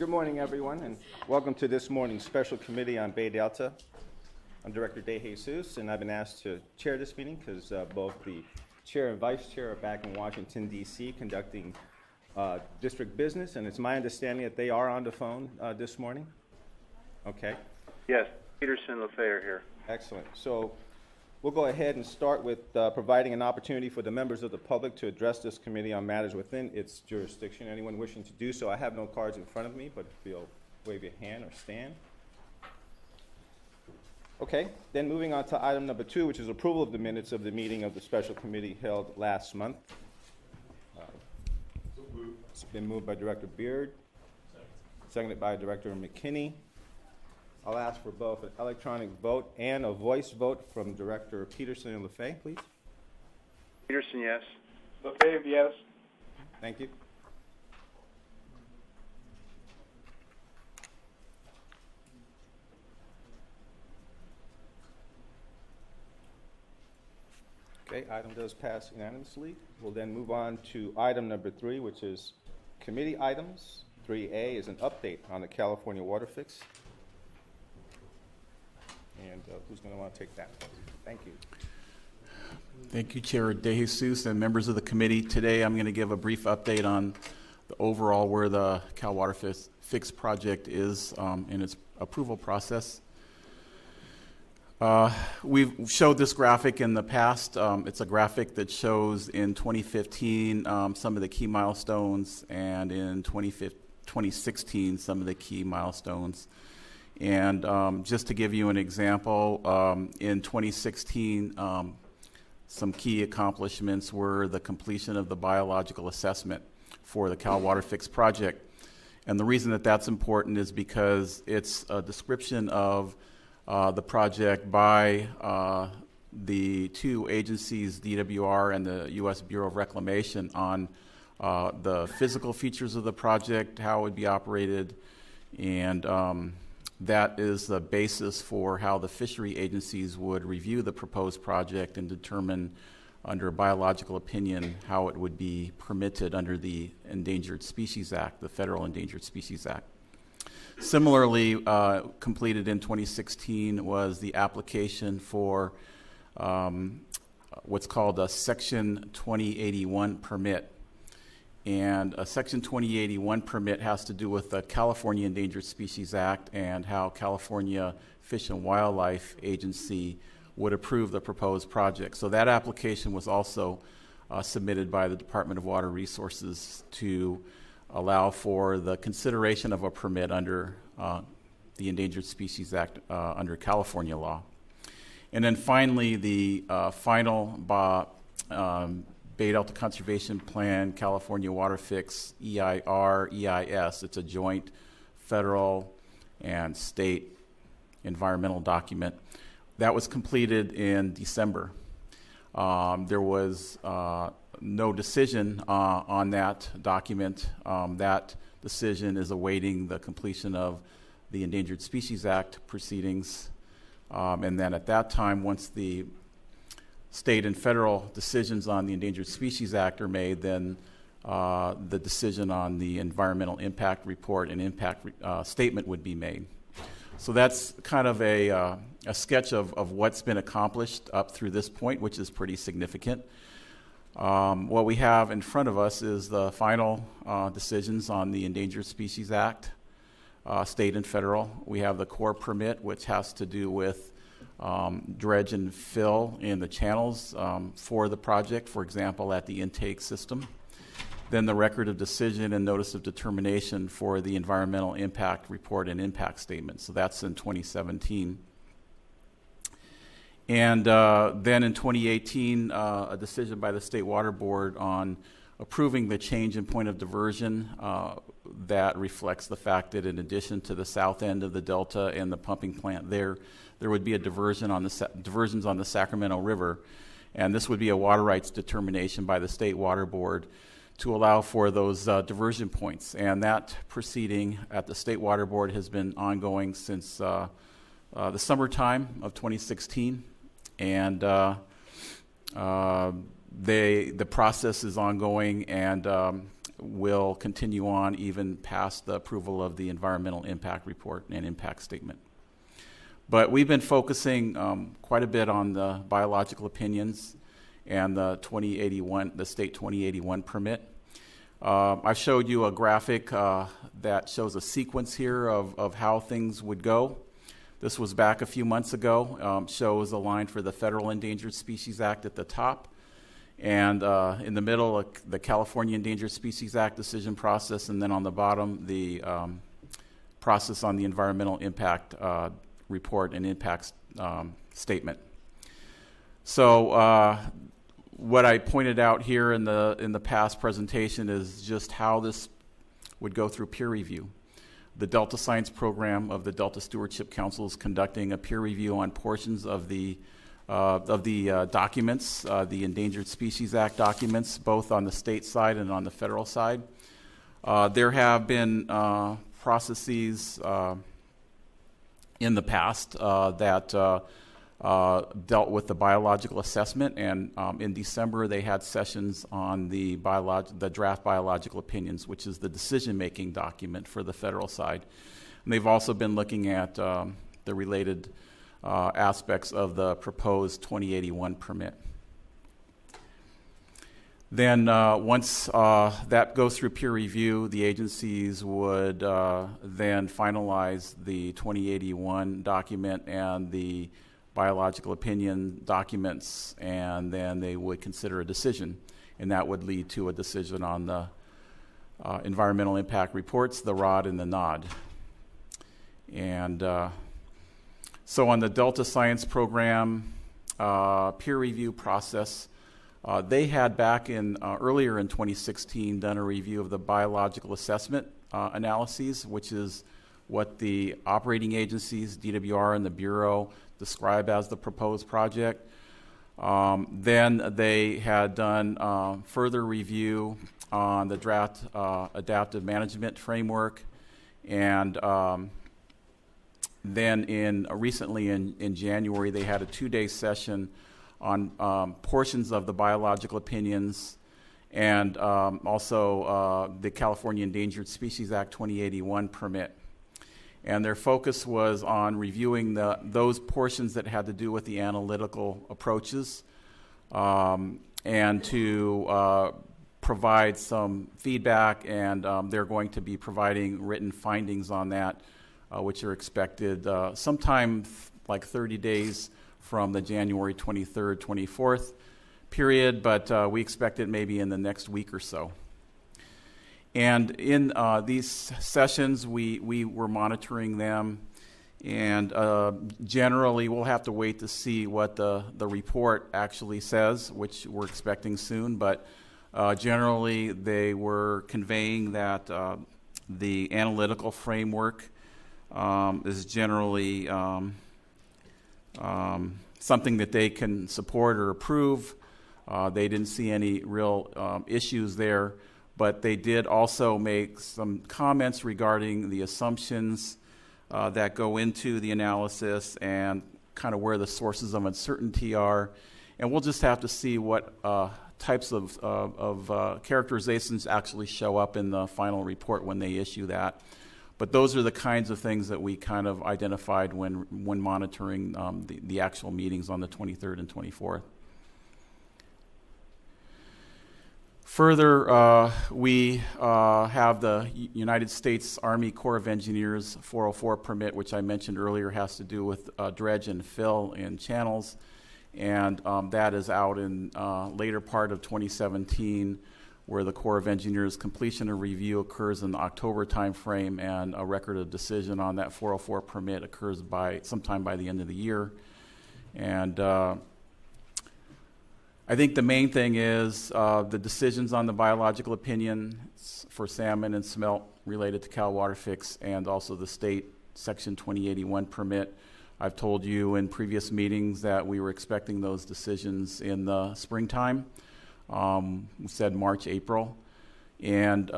Good morning, everyone, and welcome to this morning's special committee on Bay Delta. I'm Director bdc76e78, and I've been asked to chair this meeting because both the chair and vice chair are back in Washington, D.C. conducting district business, and it's my understanding that they are on the phone this morning. Okay. Yes, Peterson and LaFay are here. Excellent. So we'll go ahead and start with providing an opportunity for the members of the public to address this committee on matters within its jurisdiction. Anyone wishing to do so, I have no cards in front of me, but if you'll wave your hand or stand. Okay, then moving on to item number 2, which is approval of the minutes of the meeting of the special committee held last month. It's been moved by Director Beard, seconded by Director McKinney. I'll ask for both an electronic vote and a voice vote from Director Peterson and LaFay, please. Peterson, yes. LaFay, yes. Thank you. Okay, item does pass unanimously. We'll then move on to item number 3, which is committee items. 3A is an update on the California water fix. And who's going to want to take that? Thank you. Thank you, Chair DeJesus and members of the committee. Today I'm going to give a brief update on the overall where the Cal Water Fix project is in its approval process. We've showed this graphic in the past. It's a graphic that shows in 2015 some of the key milestones, and in 2016 some of the key milestones. And just to give you an example, in 2016, some key accomplishments were the completion of the biological assessment for the Cal Water Fix project. And the reason that that's important is because it's a description of the project by the two agencies, DWR and the U.S. Bureau of Reclamation, on the physical features of the project, how it would be operated, and that is the basis for how the fishery agencies would review the proposed project and determine under a biological opinion how it would be permitted under the Endangered Species Act, the Federal Endangered Species Act. Similarly, completed in 2016 was the application for what's called a Section 2081 permit. And a Section 2081 permit has to do with the California Endangered Species Act and how California Fish and Wildlife Agency would approve the proposed project. So that application was also submitted by the Department of Water Resources to allow for the consideration of a permit under the Endangered Species Act under California law. And then finally, the final Bay Delta Conservation Plan, California Water Fix, EIR, EIS. It's a joint federal and state environmental document. That was completed in December. There was no decision on that document. That decision is awaiting the completion of the Endangered Species Act proceedings. And then at that time, once the state and federal decisions on the Endangered Species Act are made, then the decision on the environmental impact report and impact statement would be made. So that's kind of a sketch of what's been accomplished up through this point, which is pretty significant. What we have in front of us is the final decisions on the Endangered Species Act, state and federal. We have the core permit, which has to do with dredge and fill in the channels for the project, for example, at the intake system. Then the record of decision and notice of determination for the environmental impact report and impact statement. So that's in 2017. And then in 2018, a decision by the State Water Board on approving the change in point of diversion that reflects the fact that in addition to the south end of the delta and the pumping plant there would be a diversion on diversions on the Sacramento River, and this would be a water rights determination by the State Water Board to allow for those diversion points. And that proceeding at the State Water Board has been ongoing since the summertime of 2016, and the process is ongoing, and will continue on even past the approval of the environmental impact report and impact statement. But we've been focusing quite a bit on the biological opinions and the state 2081 permit. I showed you a graphic that shows a sequence here of how things would go. This was back a few months ago. Shows a line for the Federal Endangered Species Act at the top, and in the middle, the California Endangered Species Act decision process, and then on the bottom, the process on the environmental impact report and impact statement. So what I pointed out here in the past presentation is just how this would go through peer review. The Delta Science Program of the Delta Stewardship Council is conducting a peer review on portions of the documents, the Endangered Species Act documents, both on the state side and on the federal side. There have been processes in the past that dealt with the biological assessment, and in December they had sessions on the draft biological opinions, which is the decision-making document for the federal side. And they've also been looking at the related aspects of the proposed 2081 permit. Then once that goes through peer review, the agencies would then finalize the 2081 document and the biological opinion documents, and then they would consider a decision, and that would lead to a decision on the environmental impact reports, the ROD and the NOD. And so on the Delta Science Program peer review process, they had back in earlier in 2016 done a review of the biological assessment analyses, which is what the operating agencies, DWR and the Bureau, describe as the proposed project. Then they had done further review on the draft adaptive management framework, and then recently in January they had a 2-day session on portions of the biological opinions and also the California Endangered Species Act 2081 permit. And their focus was on reviewing those portions that had to do with the analytical approaches and to provide some feedback, and they're going to be providing written findings on that, which are expected sometime like 30 days from the January 23rd, 24th period, but we expect it maybe in the next week or so. And in these sessions, we were monitoring them, and generally we'll have to wait to see what the report actually says, which we're expecting soon, but generally they were conveying that the analytical framework is generally something that they can support or approve. They didn't see any real issues there. But they did also make some comments regarding the assumptions that go into the analysis and kind of where the sources of uncertainty are. And we'll just have to see what types of characterizations actually show up in the final report when they issue that. But those are the kinds of things that we kind of identified when monitoring the actual meetings on the 23rd and 24th. Further, we have the United States Army Corps of Engineers 404 permit, which I mentioned earlier has to do with dredge and fill in channels, and that is out in later part of 2017, where the Corps of Engineers completion of review occurs in the October timeframe, and a record of decision on that 404 permit occurs sometime by the end of the year. And I think the main thing is the decisions on the biological opinions for salmon and smelt related to Cal Water Fix, and also the state Section 2081 permit. I've told you in previous meetings that we were expecting those decisions in the springtime. We said March, April. And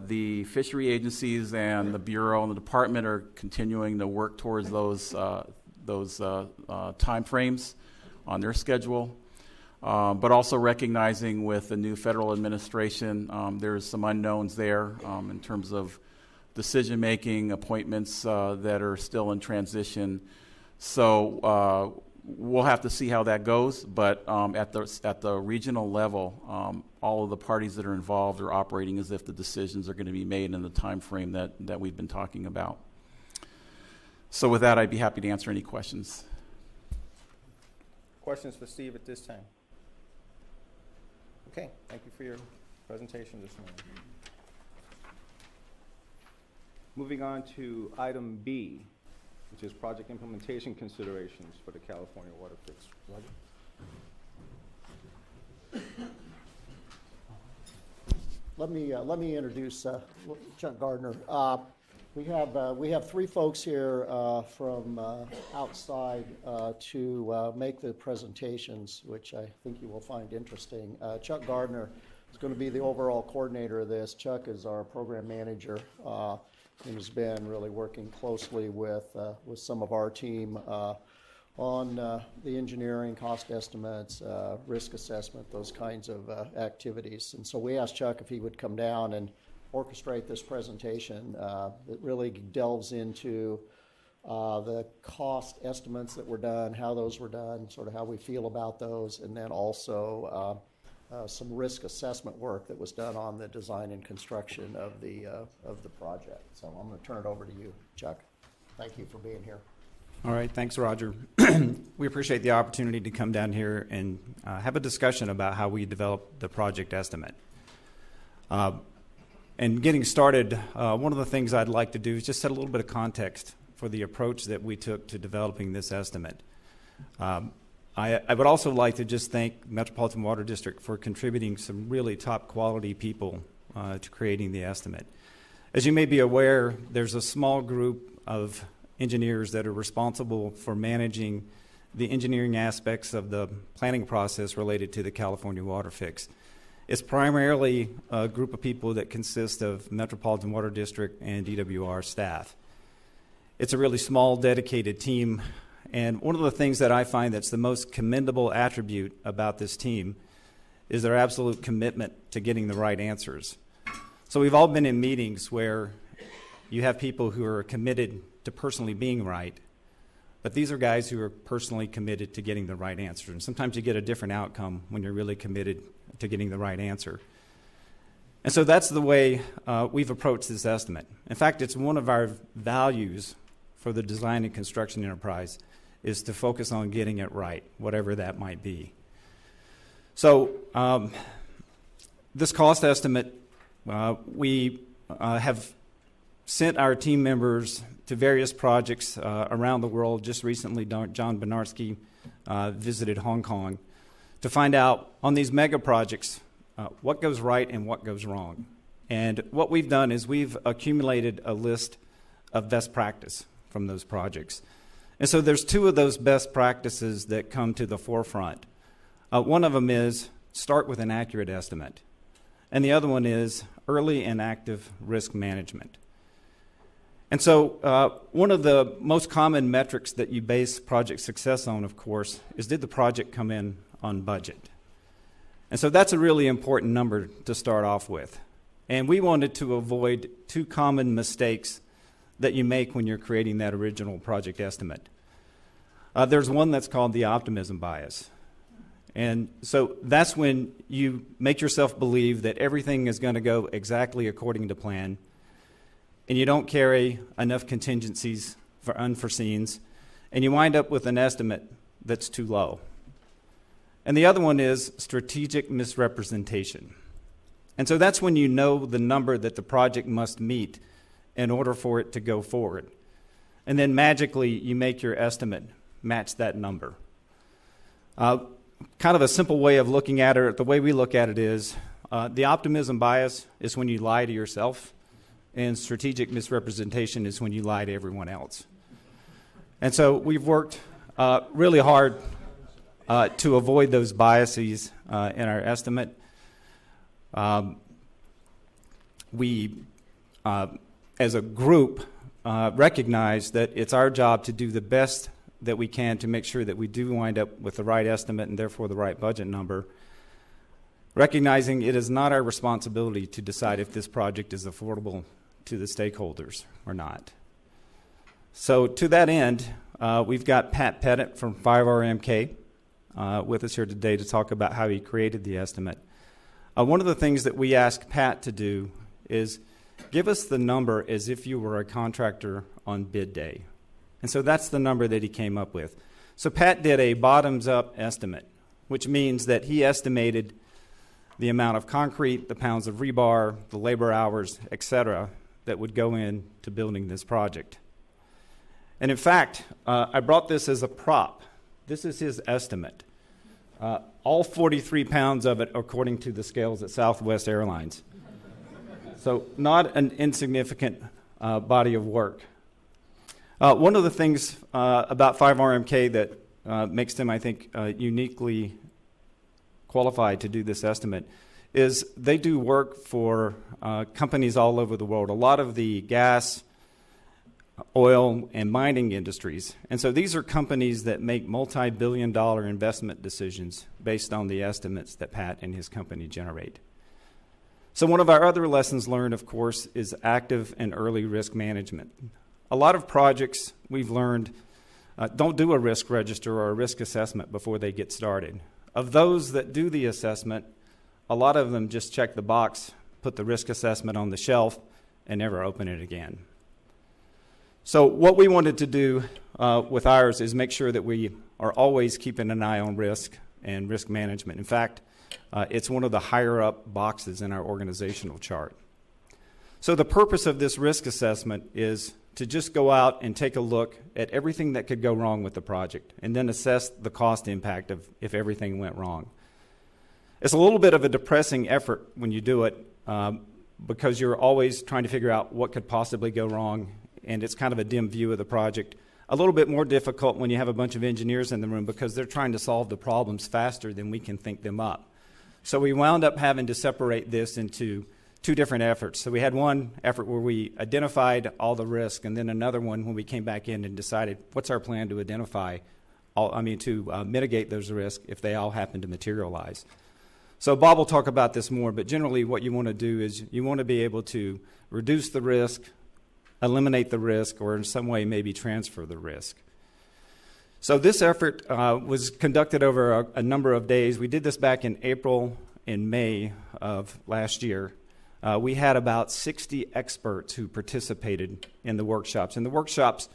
the fishery agencies and the Bureau and the department are continuing to work towards those time frames on their schedule. but also recognizing with the new federal administration, there's some unknowns there in terms of decision-making, appointments that are still in transition. So we'll have to see how that goes, but at the regional level, all of the parties that are involved are operating as if the decisions are going to be made in the time frame that we've been talking about. So with that, I'd be happy to answer any questions. Questions for Steve at this time? Okay, thank you for your presentation this morning. Moving on to item B, which is project implementation considerations for the California water fix. Roger? Let me introduce Chuck Gardner. We have three folks here from outside to make the presentations, which I think you will find interesting. Chuck Gardner is going to be the overall coordinator of this. Chuck is our program manager and has been really working closely with some of our team on the engineering, cost estimates, risk assessment, those kinds of activities. And so we asked Chuck if he would come down and orchestrate this presentation that really delves into the cost estimates that were done, how those were done, sort of how we feel about those, and then also some risk assessment work that was done on the design and construction of the project. So I'm going to turn it over to you, Chuck. Thank you for being here. All right, thanks, Roger. We appreciate the opportunity to come down here and have a discussion about how we develop the project estimate. And getting started, one of the things I'd like to do is just set a little bit of context for the approach that we took to developing this estimate. I would also like to just thank Metropolitan Water District for contributing some really top quality people to creating the estimate. As you may be aware, there's a small group of engineers that are responsible for managing the engineering aspects of the planning process related to the California water fix. It's primarily a group of people that consist of Metropolitan Water District and DWR staff. It's a really small, dedicated team, and one of the things that I find that's the most commendable attribute about this team is their absolute commitment to getting the right answers. So we've all been in meetings where you have people who are committed to personally being right, but these are guys who are personally committed to getting the right answer. And sometimes you get a different outcome when you're really committed to getting the right answer. And so that's the way we've approached this estimate. In fact, it's one of our values for the design and construction enterprise is to focus on getting it right, whatever that might be. So this cost estimate, we have sent our team members to various projects around the world. Just recently, John Benarski visited Hong Kong to find out on these mega projects what goes right and what goes wrong. And what we've done is we've accumulated a list of best practice from those projects. And so there's two of those best practices that come to the forefront. One of them is start with an accurate estimate. And the other one is early and active risk management. And so one of the most common metrics that you base project success on, of course, is did the project come in on budget? And so that's a really important number to start off with. And we wanted to avoid two common mistakes that you make when you're creating that original project estimate. There's one that's called the optimism bias. And so that's when you make yourself believe that everything is going to go exactly according to plan, and you don't carry enough contingencies for unforeseens, and you wind up with an estimate that's too low. And the other one is strategic misrepresentation. And so that's when you know the number that the project must meet in order for it to go forward. And then magically you make your estimate match that number. Kind of a simple way of looking at it, the way we look at it is the optimism bias is when you lie to yourself, and strategic misrepresentation is when you lie to everyone else. And so we've worked really hard to avoid those biases in our estimate. We, as a group, recognize that it's our job to do the best that we can to make sure that we do wind up with the right estimate and therefore the right budget number, recognizing it is not our responsibility to decide if this project is affordable to the stakeholders or not. So to that end, we've got Pat Pettit from 5RMK with us here today to talk about how he created the estimate. One of the things that we asked Pat to do is give us the number as if you were a contractor on bid day. And so that's the number that he came up with. So Pat did a bottoms-up estimate, which means that he estimated the amount of concrete, the pounds of rebar, the labor hours, etc., that would go into building this project. And in fact, I brought this as a prop. This is his estimate. All 43 pounds of it according to the scales at Southwest Airlines. So not an insignificant body of work. One of the things about 5RMK that makes them, I think, uniquely qualified to do this estimate is they do work for companies all over the world, a lot of the gas, oil, and mining industries. And so these are companies that make multi-billion-dollar investment decisions based on the estimates that Pat and his company generate. So one of our other lessons learned, of course, is active and early risk management. A lot of projects we've learned don't do a risk register or a risk assessment before they get started. Of those that do the assessment, a lot of them just check the box, put the risk assessment on the shelf, and never open it again. So what we wanted to do with ours is make sure that we are always keeping an eye on risk and risk management. In fact, it's one of the higher up boxes in our organizational chart. So the purpose of this risk assessment is to just go out and take a look at everything that could go wrong with the project and then assess the cost impact of if everything went wrong. It's a little bit of a depressing effort when you do it because you're always trying to figure out what could possibly go wrong, and it's kind of a dim view of the project. A little bit more difficult when you have a bunch of engineers in the room because they're trying to solve the problems faster than we can think them up. So we wound up having to separate this into two different efforts. So we had one effort where we identified all the risk, and then another one when we came back in and decided what's our plan to mitigate those risks if they all happen to materialize. So Bob will talk about this more, but generally what you want to do is you want to be able to reduce the risk, eliminate the risk, or in some way maybe transfer the risk. So this effort was conducted over a number of days. We did this back in April and May of last year. We had about 60 experts who participated in the workshops, and the workshops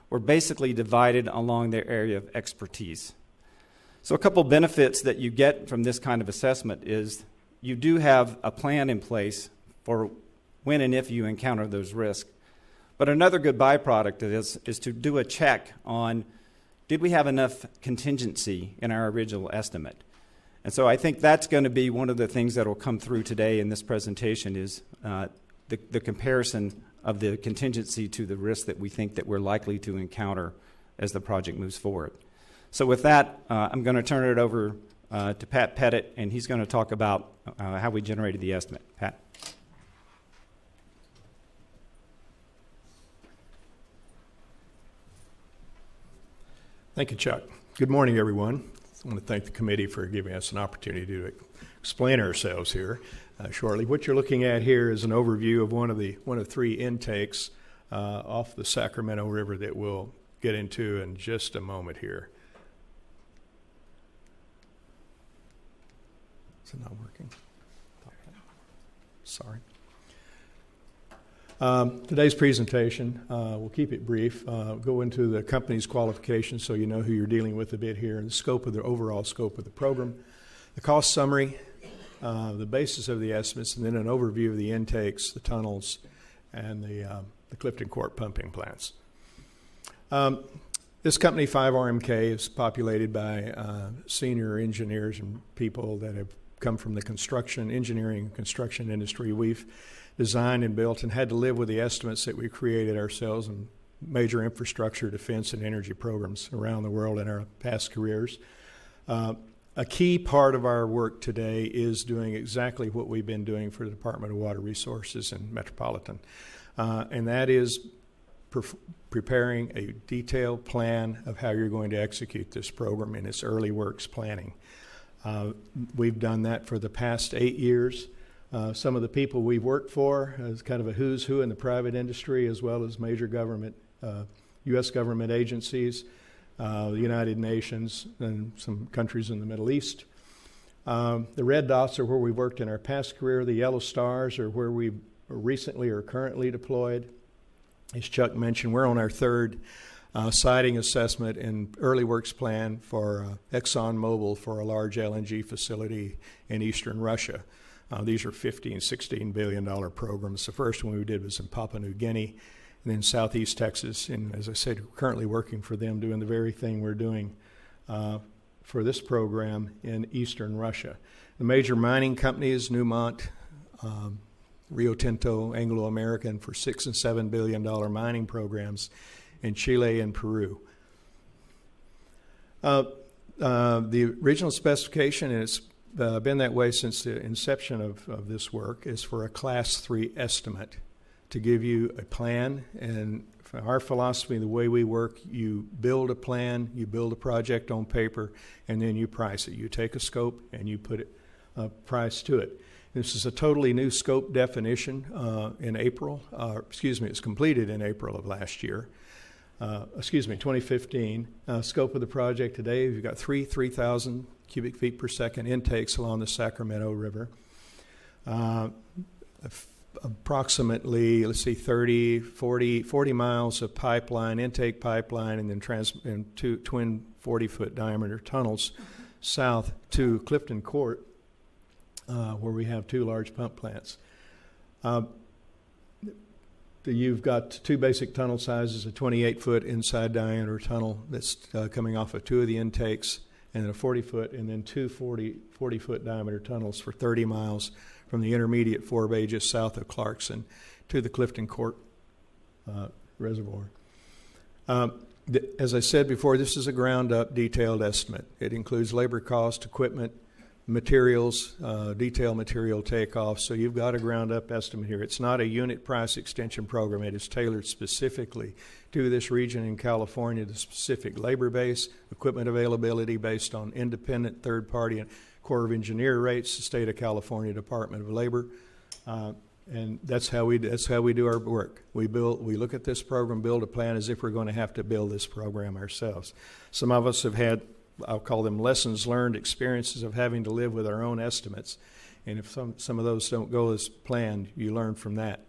were basically divided along their area of expertise. So a couple benefits that you get from this kind of assessment is you do have a plan in place for when and if you encounter those risks. But another good byproduct of this is to do a check on, did we have enough contingency in our original estimate? And so I think that's going to be one of the things that will come through today in this presentation is the comparison of the contingency to the risk that we think that we're likely to encounter as the project moves forward. So with that, I'm going to turn it over to Pat Pettit, and he's going to talk about how we generated the estimate. Pat. Thank you, Chuck. Good morning, everyone. I want to thank the committee for giving us an opportunity to explain ourselves here shortly. What you're looking at here is an overview of one of three intakes off the Sacramento River that we'll get into in just a moment here. Is it not working? Sorry. Today's presentation, we'll keep it brief, go into the company's qualifications so you know who you're dealing with a bit here, and the overall scope of the program, the cost summary, the basis of the estimates, and then an overview of the intakes, the tunnels, and the Clifton Court pumping plants. This company, 5RMK, is populated by senior engineers and people that have come from the engineering and construction industry. We've designed and built and had to live with the estimates that we created ourselves in major infrastructure, defense, and energy programs around the world in our past careers. A key part of our work today is doing exactly what we've been doing for the Department of Water Resources and Metropolitan, and that is preparing a detailed plan of how you're going to execute this program in its early works planning. We've done that for the past 8 years. Some of the people we've worked for is kind of a who's who in the private industry, as well as major government, U.S. government agencies, the United Nations, and some countries in the Middle East. The red dots are where we worked in our past career. The yellow stars are where we recently or currently deployed. As Chuck mentioned, we're on our third siting assessment and early works plan for ExxonMobil for a large LNG facility in eastern Russia. These are $15 and $16 billion programs. The first one we did was in Papua New Guinea, and then Southeast Texas. And as I said, we're currently working for them, doing the very thing we're doing for this program in eastern Russia. The major mining companies, Newmont, Rio Tinto, Anglo American, for $6 and $7 billion mining programs in Chile and Peru. The original specification, and it's been that way since the inception of this work, is for a Class 3 estimate to give you a plan. And for our philosophy, the way we work, you build a plan, you build a project on paper, and then you price it. You take a scope and you put a price to it. This is a totally new scope definition in April. It's completed in April of last year. 2015. Scope of the project today, you've got 3,000 cubic feet per second intakes along the Sacramento River. Approximately, 40 miles of pipeline, intake pipeline, and then two twin 40-foot diameter tunnels south to Clifton Court, where we have 2 large pump plants. You've got 2 basic tunnel sizes, a 28-foot inside diameter tunnel that's coming off of 2 of the intakes, and then a 40-foot, and then 2 40-foot diameter tunnels for 30 miles from the intermediate forebay just south of Clarkson to the Clifton Court reservoir. As I said before, this is a ground-up detailed estimate. It includes labor cost, equipment, materials, detailed material takeoff. So you've got a ground-up estimate here. It's not a unit price extension program. It is tailored specifically to this region in California, the specific labor base, equipment availability based on independent third-party and Corps of Engineer rates, the State of California Department of Labor, and that's how we do our work. We look at this program, build a plan as if we're going to have to build this program ourselves. Some of us have had, I'll call them lessons learned, experiences of having to live with our own estimates. And if some of those don't go as planned, you learn from that.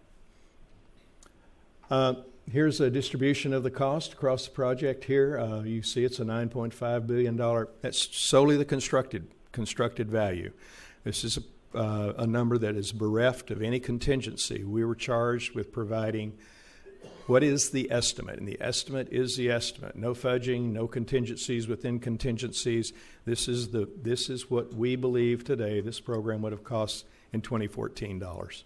Here's a distribution of the cost across the project here. You see it's a $9.5 billion. That's solely the constructed value. This is a number that is bereft of any contingency. We were charged with providing what is the estimate, and the estimate is the estimate. No fudging, no contingencies within contingencies. This is what we believe today this program would have cost in 2014 dollars.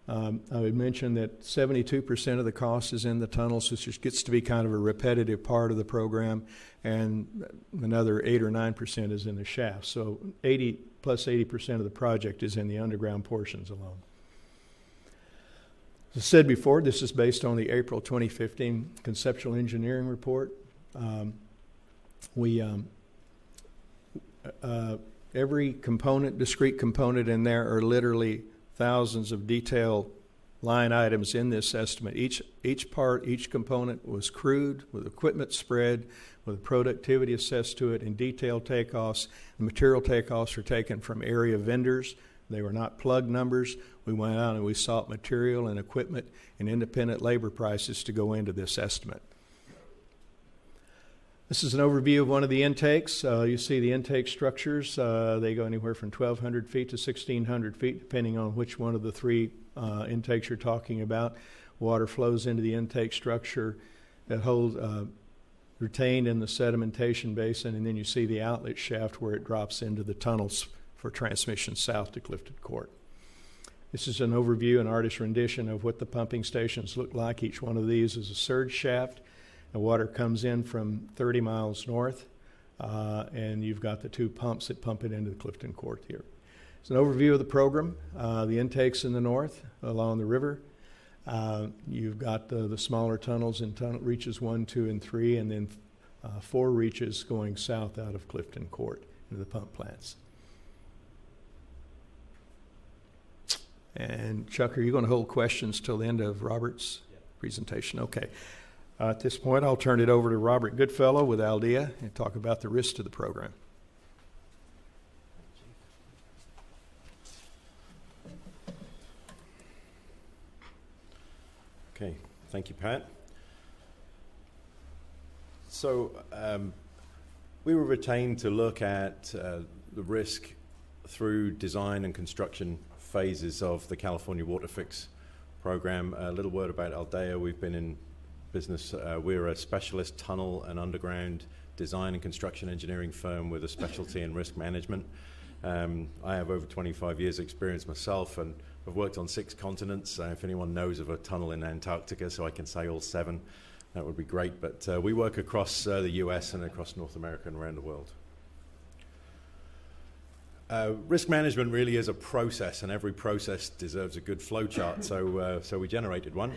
I would mention that 72% of the cost is in the tunnels, which just gets to be kind of a repetitive part of the program, and another 8 or 9% is in the shaft. So 80% of the project is in the underground portions alone. As I said before, this is based on the April 2015 conceptual engineering report. Every component, discrete component in there are literally thousands of detailed line items in this estimate. Each part, each component was crewed with equipment spread, with productivity assessed to it, and detailed takeoffs. The material takeoffs are taken from area vendors. They were not plug numbers. We went out and we sought material and equipment and independent labor prices to go into this estimate. This is an overview of one of the intakes. You see the intake structures. They go anywhere from 1,200 feet to 1,600 feet, depending on which one of the 3 intakes you're talking about. Water flows into the intake structure that holds retained in the sedimentation basin, and then you see the outlet shaft where it drops into the tunnels for transmission south to Clifton Court. This is an overview, an artist's rendition of what the pumping stations look like. Each one of these is a surge shaft. The water comes in from 30 miles north, and you've got the 2 pumps that pump it into the Clifton Court here. It's an overview of the program. The intakes in the north along the river. You've got the smaller tunnels in reaches 1, 2, and 3, and then 4 reaches going south out of Clifton Court into the pump plants. And Chuck, are you going to hold questions till the end of Robert's presentation? Okay. At this point, I'll turn it over to Robert Goodfellow with Aldea and talk about the risks to the program. Okay, thank you, Pat. So we were retained to look at the risk through design and construction phases of the California Water Fix program. A little word about Aldea. We've been in business. We're a specialist tunnel and underground design and construction engineering firm with a specialty in risk management. I have over 25 years experience myself, and I've worked on 6 continents. If anyone knows of a tunnel in Antarctica, so I can say all 7, that would be great. But we work across the US and across North America and around the world. Risk management really is a process, and every process deserves a good flow chart, so we generated one.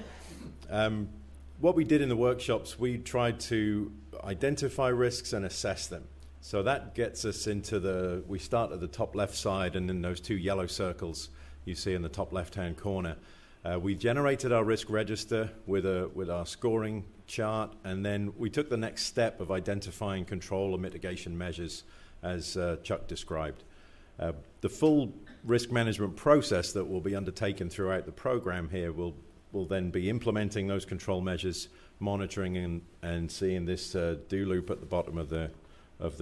What we did in the workshops, we tried to identify risks and assess them. So that gets us into we start at the top left side, and in those 2 yellow circles you see in the top left-hand corner. We generated our risk register with our scoring chart, and then we took the next step of identifying control or mitigation measures, as Chuck described. The full risk management process that will be undertaken throughout the program here will then be implementing those control measures, monitoring and seeing this do loop at the bottom of the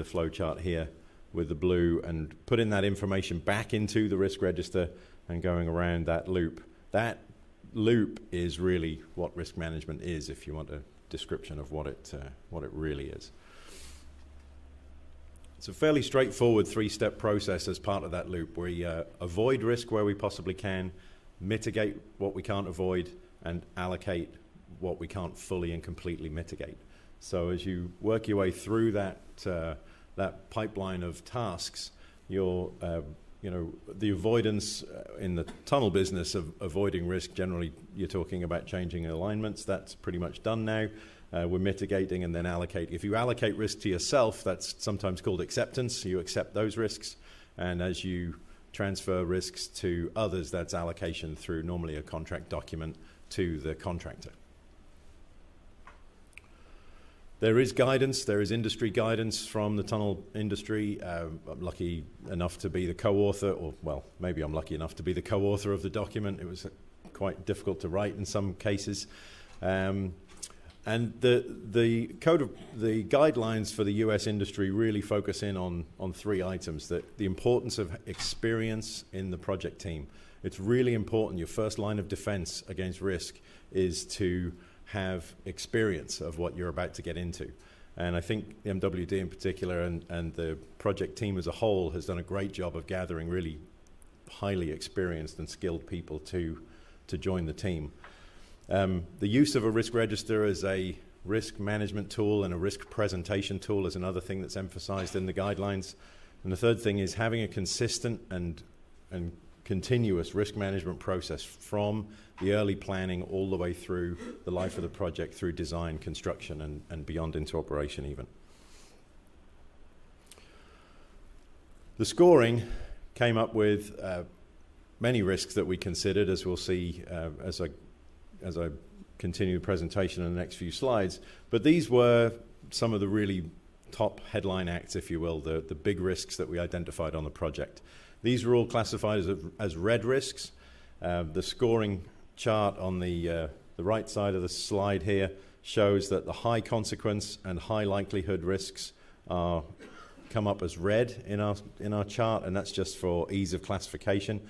flow chart here with the blue, and putting that information back into the risk register and going around that loop. That loop is really what risk management is, if you want a description of what it really is. It's a fairly straightforward 3-step process as part of that loop. We avoid risk where we possibly can, mitigate what we can't avoid, and allocate what we can't fully and completely mitigate. So as you work your way through that pipeline of tasks, you're the avoidance in the tunnel business of avoiding risk, generally you're talking about changing alignments. That's pretty much done now. We're mitigating and then allocate. If you allocate risk to yourself, that's sometimes called acceptance. You accept those risks, and as you transfer risks to others, that's allocation through normally a contract document to the contractor. There is guidance, there is industry guidance from the tunnel industry. I'm lucky enough to be the co-author, or well, maybe I'm lucky enough to be the co-author of the document. It was quite difficult to write in some cases. And the guidelines for the US industry really focus in on 3 items: the importance of experience in the project team. It's really important. Your first line of defense against risk is to have experience of what you're about to get into. And I think MWD in particular and the project team as a whole has done a great job of gathering really highly experienced and skilled people to join the team. The use of a risk register as a risk management tool and a risk presentation tool is another thing that's emphasized in the guidelines. And the third thing is having a consistent and continuous risk management process from the early planning all the way through the life of the project, through design, construction, and beyond into operation even. The scoring came up with many risks that we considered, as we'll see as I continue the presentation in the next few slides. But these were some of the really top headline acts, if you will, the big risks that we identified on the project. These were all classified as red risks. The scoring chart on the right side of the slide here shows that the high consequence and high likelihood risks come up as red in our chart, and that's just for ease of classification.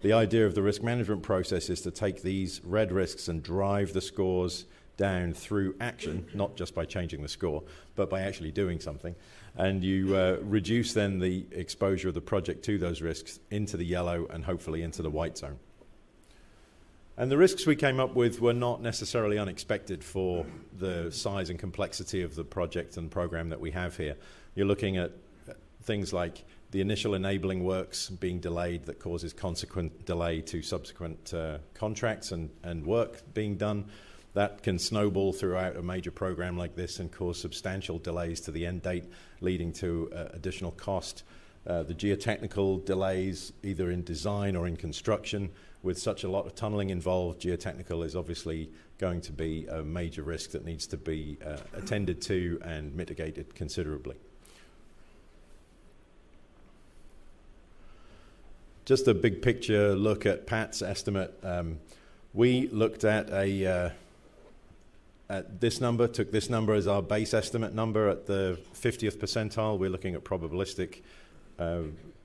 The idea of the risk management process is to take these red risks and drive the scores down through action, not just by changing the score, but by actually doing something. And you reduce then the exposure of the project to those risks into the yellow and hopefully into the white zone. And the risks we came up with were not necessarily unexpected for the size and complexity of the project and program that we have here. You're looking at things like the initial enabling works being delayed that causes consequent delay to subsequent contracts and work being done. That can snowball throughout a major program like this and cause substantial delays to the end date, leading to additional cost. The geotechnical delays, either in design or in construction, with such a lot of tunneling involved, geotechnical is obviously going to be a major risk that needs to be attended to and mitigated considerably. Just a big picture look at Pat's estimate. We looked at this number, took this number as our base estimate number at the 50th percentile. We're looking at probabilistic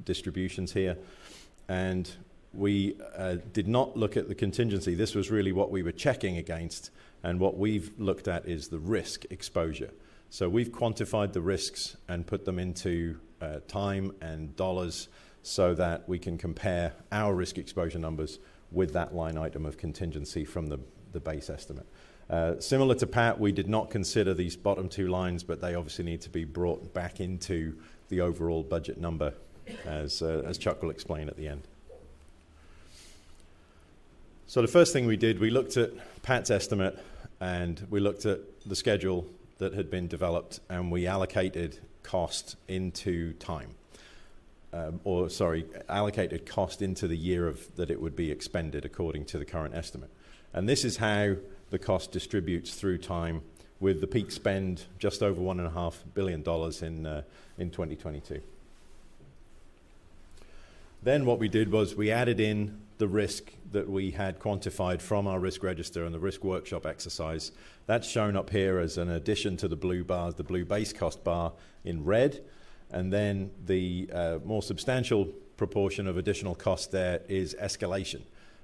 distributions here. And we did not look at the contingency. This was really what we were checking against. And what we've looked at is the risk exposure. So we've quantified the risks and put them into time and dollars so that we can compare our risk exposure numbers with that line item of contingency from the base estimate. Similar to Pat, we did not consider these bottom two lines, but they obviously need to be brought back into the overall budget number, as Chuck will explain at the end. So the first thing we did, we looked at Pat's estimate, and we looked at the schedule that had been developed, and we allocated cost into time. Allocated cost into the year that it would be expended according to the current estimate. And this is how the cost distributes through time, with the peak spend just over $1.5 billion in 2022. Then what we did was we added in the risk that we had quantified from our risk register and the risk workshop exercise. That's shown up here as an addition to the blue bars, the blue base cost bar in red. And then the more substantial proportion of additional cost there is escalation.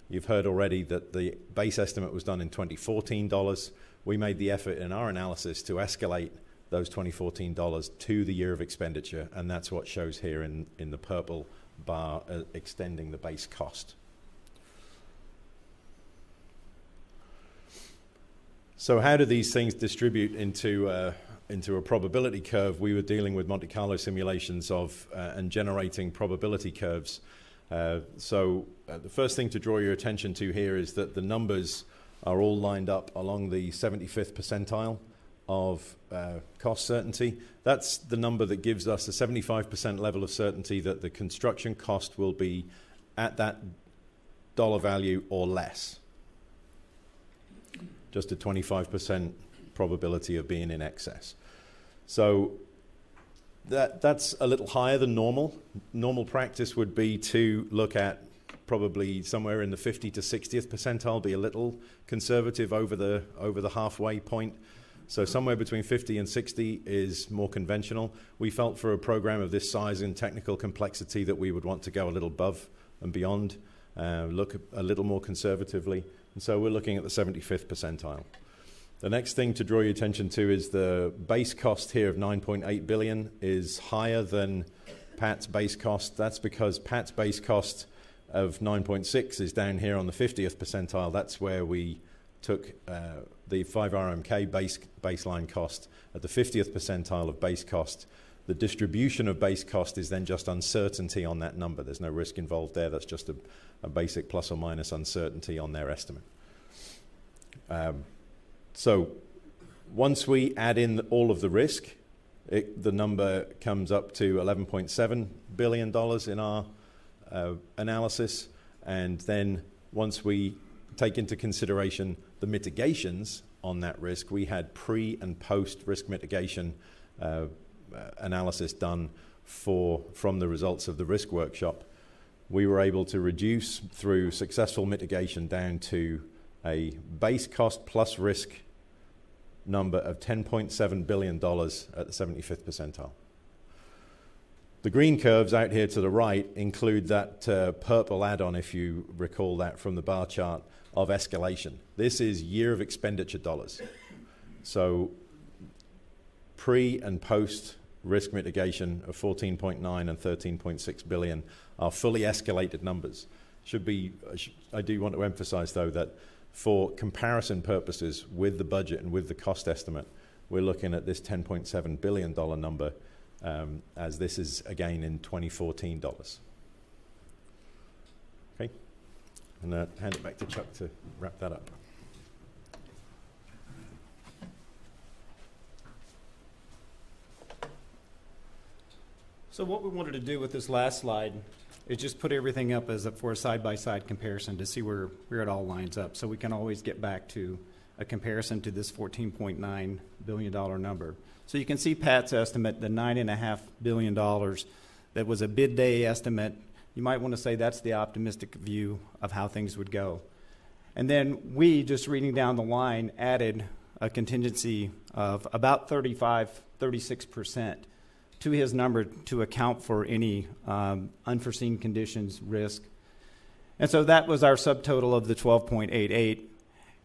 You've heard already that the base estimate was done in 2014 dollars. We made the effort in our analysis to escalate those 2014 dollars to the year of expenditure, and that's what shows here in the purple bar, extending the base cost. So how do these things distribute into a probability curve? We were dealing with Monte Carlo simulations of and generating probability curves. So the first thing to draw your attention to here is that the numbers are all lined up along the 75th percentile of cost certainty. That's the number that gives us a 75% level of certainty that the construction cost will be at that dollar value or less. Just a 25% probability of being in excess. So that's a little higher than normal. Normal practice would be to look at probably somewhere in the 50 to 60th percentile, be a little conservative over the halfway point. So somewhere between 50 and 60 is more conventional. We felt for a program of this size and technical complexity that we would want to go a little above and beyond, look a little more conservatively. And so we're looking at the 75th percentile. The next thing to draw your attention to is the base cost here of $9.8 billion is higher than Pat's base cost. That's because Pat's base cost of 9.6 is down here on the 50th percentile. That's where we took the 5RMK baseline cost at the 50th percentile of base cost. The distribution of base cost is then just uncertainty on that number. There's no risk involved there. That's just a basic plus or minus uncertainty on their estimate. So once we add in all of the risk, the number comes up to $11.7 billion in our analysis. And then once we take into consideration the mitigations on that risk, we had pre and post risk mitigation analysis done from the results of the risk workshop. We were able to reduce through successful mitigation down to a base cost plus risk number of $10.7 billion at the 75th percentile. The green curves out here to the right include that purple add-on, if you recall that from the bar chart, of escalation. This is year of expenditure dollars. So pre and post risk mitigation of 14.9 and 13.6 billion are fully escalated numbers. I do want to emphasize though that for comparison purposes with the budget and with the cost estimate, we're looking at this $10.7 billion number as this is again in 2014 dollars. Okay, and hand it back to Chuck to wrap that up. So what we wanted to do with this last slide is just put everything up for a side-by-side comparison to see where it all lines up, so we can always get back to a comparison to this $14.9 billion number. So you can see Pat's estimate, the $9.5 billion, that was a bid day estimate. You might want to say that's the optimistic view of how things would go. And then we, just reading down the line, added a contingency of about 36% to his number to account for any unforeseen conditions, risk. And so that was our subtotal of the 12.88.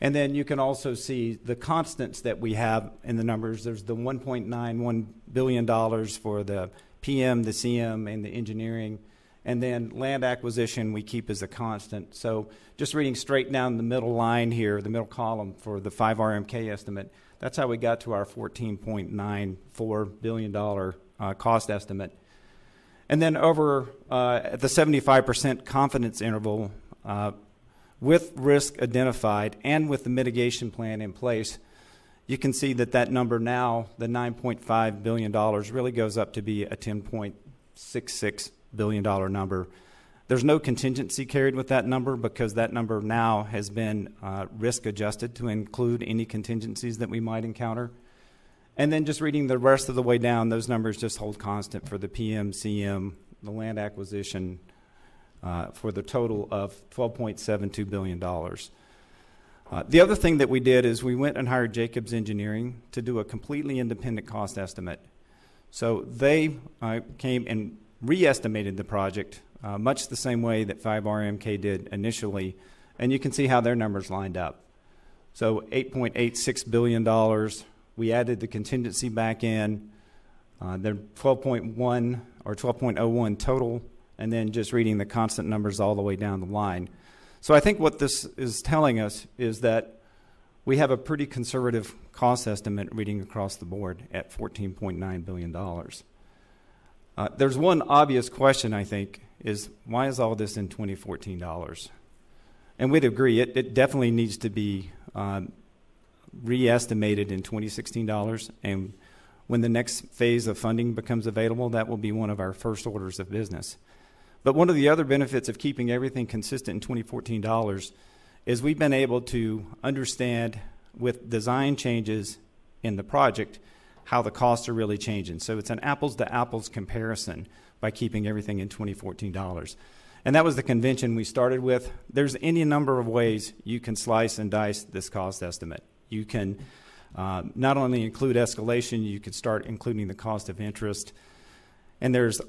And then you can also see the constants that we have in the numbers. There's the $1.91 billion for the PM, the CM, and the engineering. And then land acquisition we keep as a constant. So just reading straight down the middle line here, the middle column for the 5 RMK estimate, that's how we got to our $14.94 billion cost estimate. And then over at the 75% confidence interval, with risk identified and with the mitigation plan in place, you can see that that number now, the $9.5 billion, really goes up to be a $10.66 billion number. There's no contingency carried with that number because that number now has been risk adjusted to include any contingencies that we might encounter. And then just reading the rest of the way down, those numbers just hold constant for the PM, CM, the land acquisition, for the total of $12.72 billion. The other thing that we did is we went and hired Jacobs Engineering to do a completely independent cost estimate. So they came and re-estimated the project much the same way that 5RMK did initially, and you can see how their numbers lined up. So $8.86 billion. We added the contingency back in. They're 12.1 or 12.01 total, and then just reading the constant numbers all the way down the line. So I think what this is telling us is that we have a pretty conservative cost estimate reading across the board at $14.9 billion. There's one obvious question, I think, is why is all this in 2014 dollars? And we'd agree, it definitely needs to be re-estimated in 2016 dollars, and when the next phase of funding becomes available, that will be one of our first orders of business. But one of the other benefits of keeping everything consistent in 2014 dollars is we've been able to understand with design changes in the project how the costs are really changing. So it's an apples to apples comparison by keeping everything in 2014 dollars. And that was the convention we started with. There's any number of ways you can slice and dice this cost estimate. You can not only include escalation, you could start including the cost of interest. And there's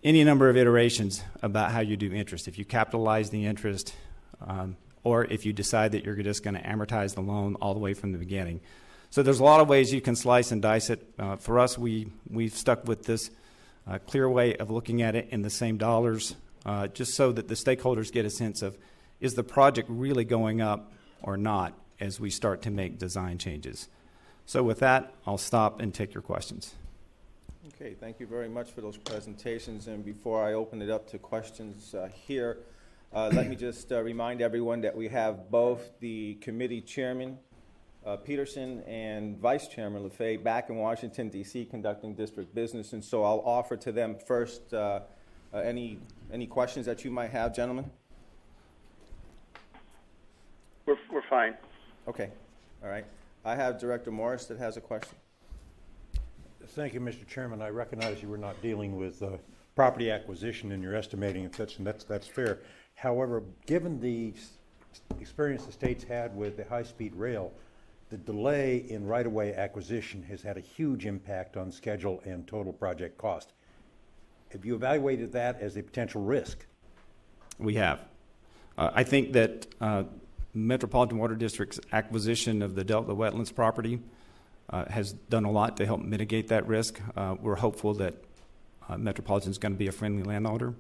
any number of iterations about how you do interest. If you capitalize the interest, or if you decide that you're just going to amortize the loan all the way from the beginning. So there's a lot of ways you can slice and dice it. For us, we've stuck with this clear way of looking at it in the same dollars, just so that the stakeholders get a sense of, is the project really going up or not as we start to make design changes. So with that, I'll stop and take your questions. Okay, thank you very much for those presentations. And before I open it up to questions here, let me just remind everyone that we have both the committee chairman, Peterson, and Vice Chairman LaFay back in Washington, D.C. conducting district business. And so I'll offer to them first any questions that you might have, gentlemen? We're fine. Okay, all right. I have Director Morris that has a question. Thank you, Mr. Chairman. I recognize you were not dealing with property acquisition in your estimating and such, and that's fair. However, given the experience the state's had with the high-speed rail, the delay in right-of-way acquisition has had a huge impact on schedule and total project cost. Have you evaluated that as a potential risk? We have. I think that Metropolitan Water District's acquisition of the Delta Wetlands property has done a lot to help mitigate that risk. We're hopeful that Metropolitan is going to be a friendly landowner,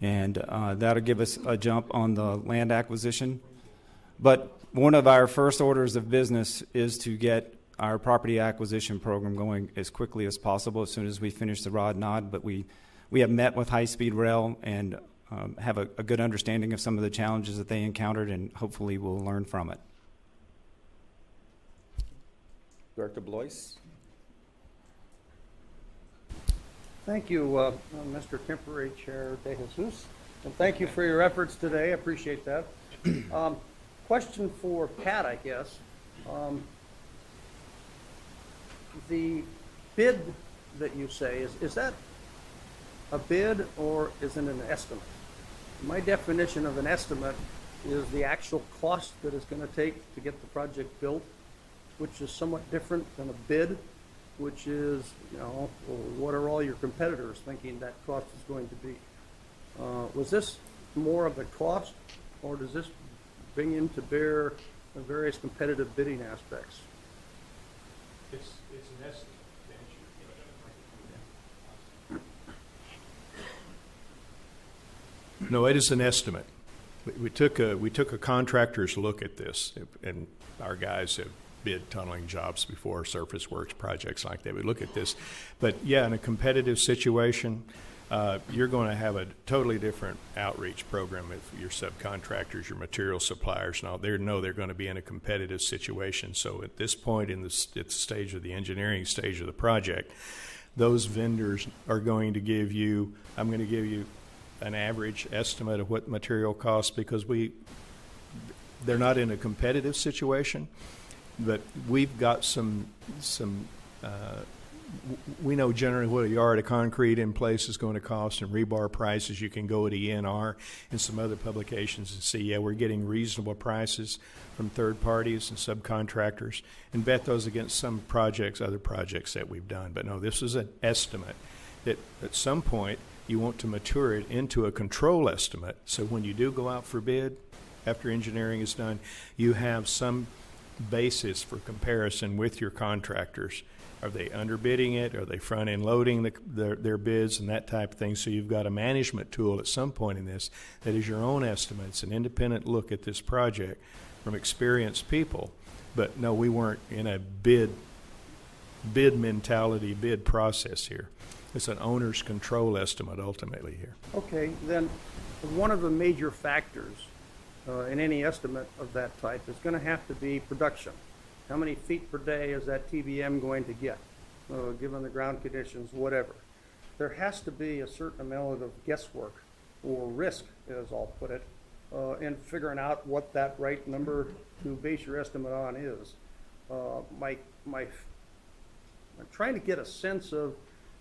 and that'll give us a jump on the land acquisition. But one of our first orders of business is to get our property acquisition program going as quickly as possible as soon as we finish the rod nod, but we have met with high-speed rail and have a good understanding of some of the challenges that they encountered, and hopefully we'll learn from it. Director Blois. Thank you, Mr. Temporary Chair De Jesus, and thank you for your efforts today. I appreciate that. Question for Pat, I guess. The bid that you say, is that a bid or is it an estimate? My definition of an estimate is the actual cost that it's going to take to get the project built, which is somewhat different than a bid, which is, you know, what are all your competitors thinking that cost is going to be? Was this more of the cost, or does this bring into bear the various competitive bidding aspects? It's an estimate. No, it is an estimate. We took a contractor's look at this, and our guys have bid tunneling jobs before, surface works projects like that. We look at this, but yeah, in a competitive situation, you're going to have a totally different outreach program if your subcontractors, your material suppliers, and all. They know they're going to be in a competitive situation. So at this point at the stage of the engineering stage of the project, those vendors are going to give you, I'm going to give you an average estimate of what material costs, because they're not in a competitive situation, but we've got we know generally what a yard of concrete in place is going to cost, and rebar prices. You can go to ENR and some other publications and see, yeah, we're getting reasonable prices from third parties and subcontractors, and bet those against some projects, other projects that we've done. But no, this is an estimate that at some point you want to mature it into a control estimate. So when you do go out for bid, after engineering is done, you have some basis for comparison with your contractors. Are they underbidding it? Are they front-end loading their bids and that type of thing? So you've got a management tool at some point in this that is your own estimate. It's an independent look at this project from experienced people. But no, we weren't in a bid mentality, bid process here. It's an owner's control estimate ultimately here. Okay, then one of the major factors in any estimate of that type is going to have to be production. How many feet per day is that TBM going to get, given the ground conditions, whatever? There has to be a certain amount of guesswork or risk, as I'll put it, in figuring out what that right number to base your estimate on is. I'm trying to get a sense of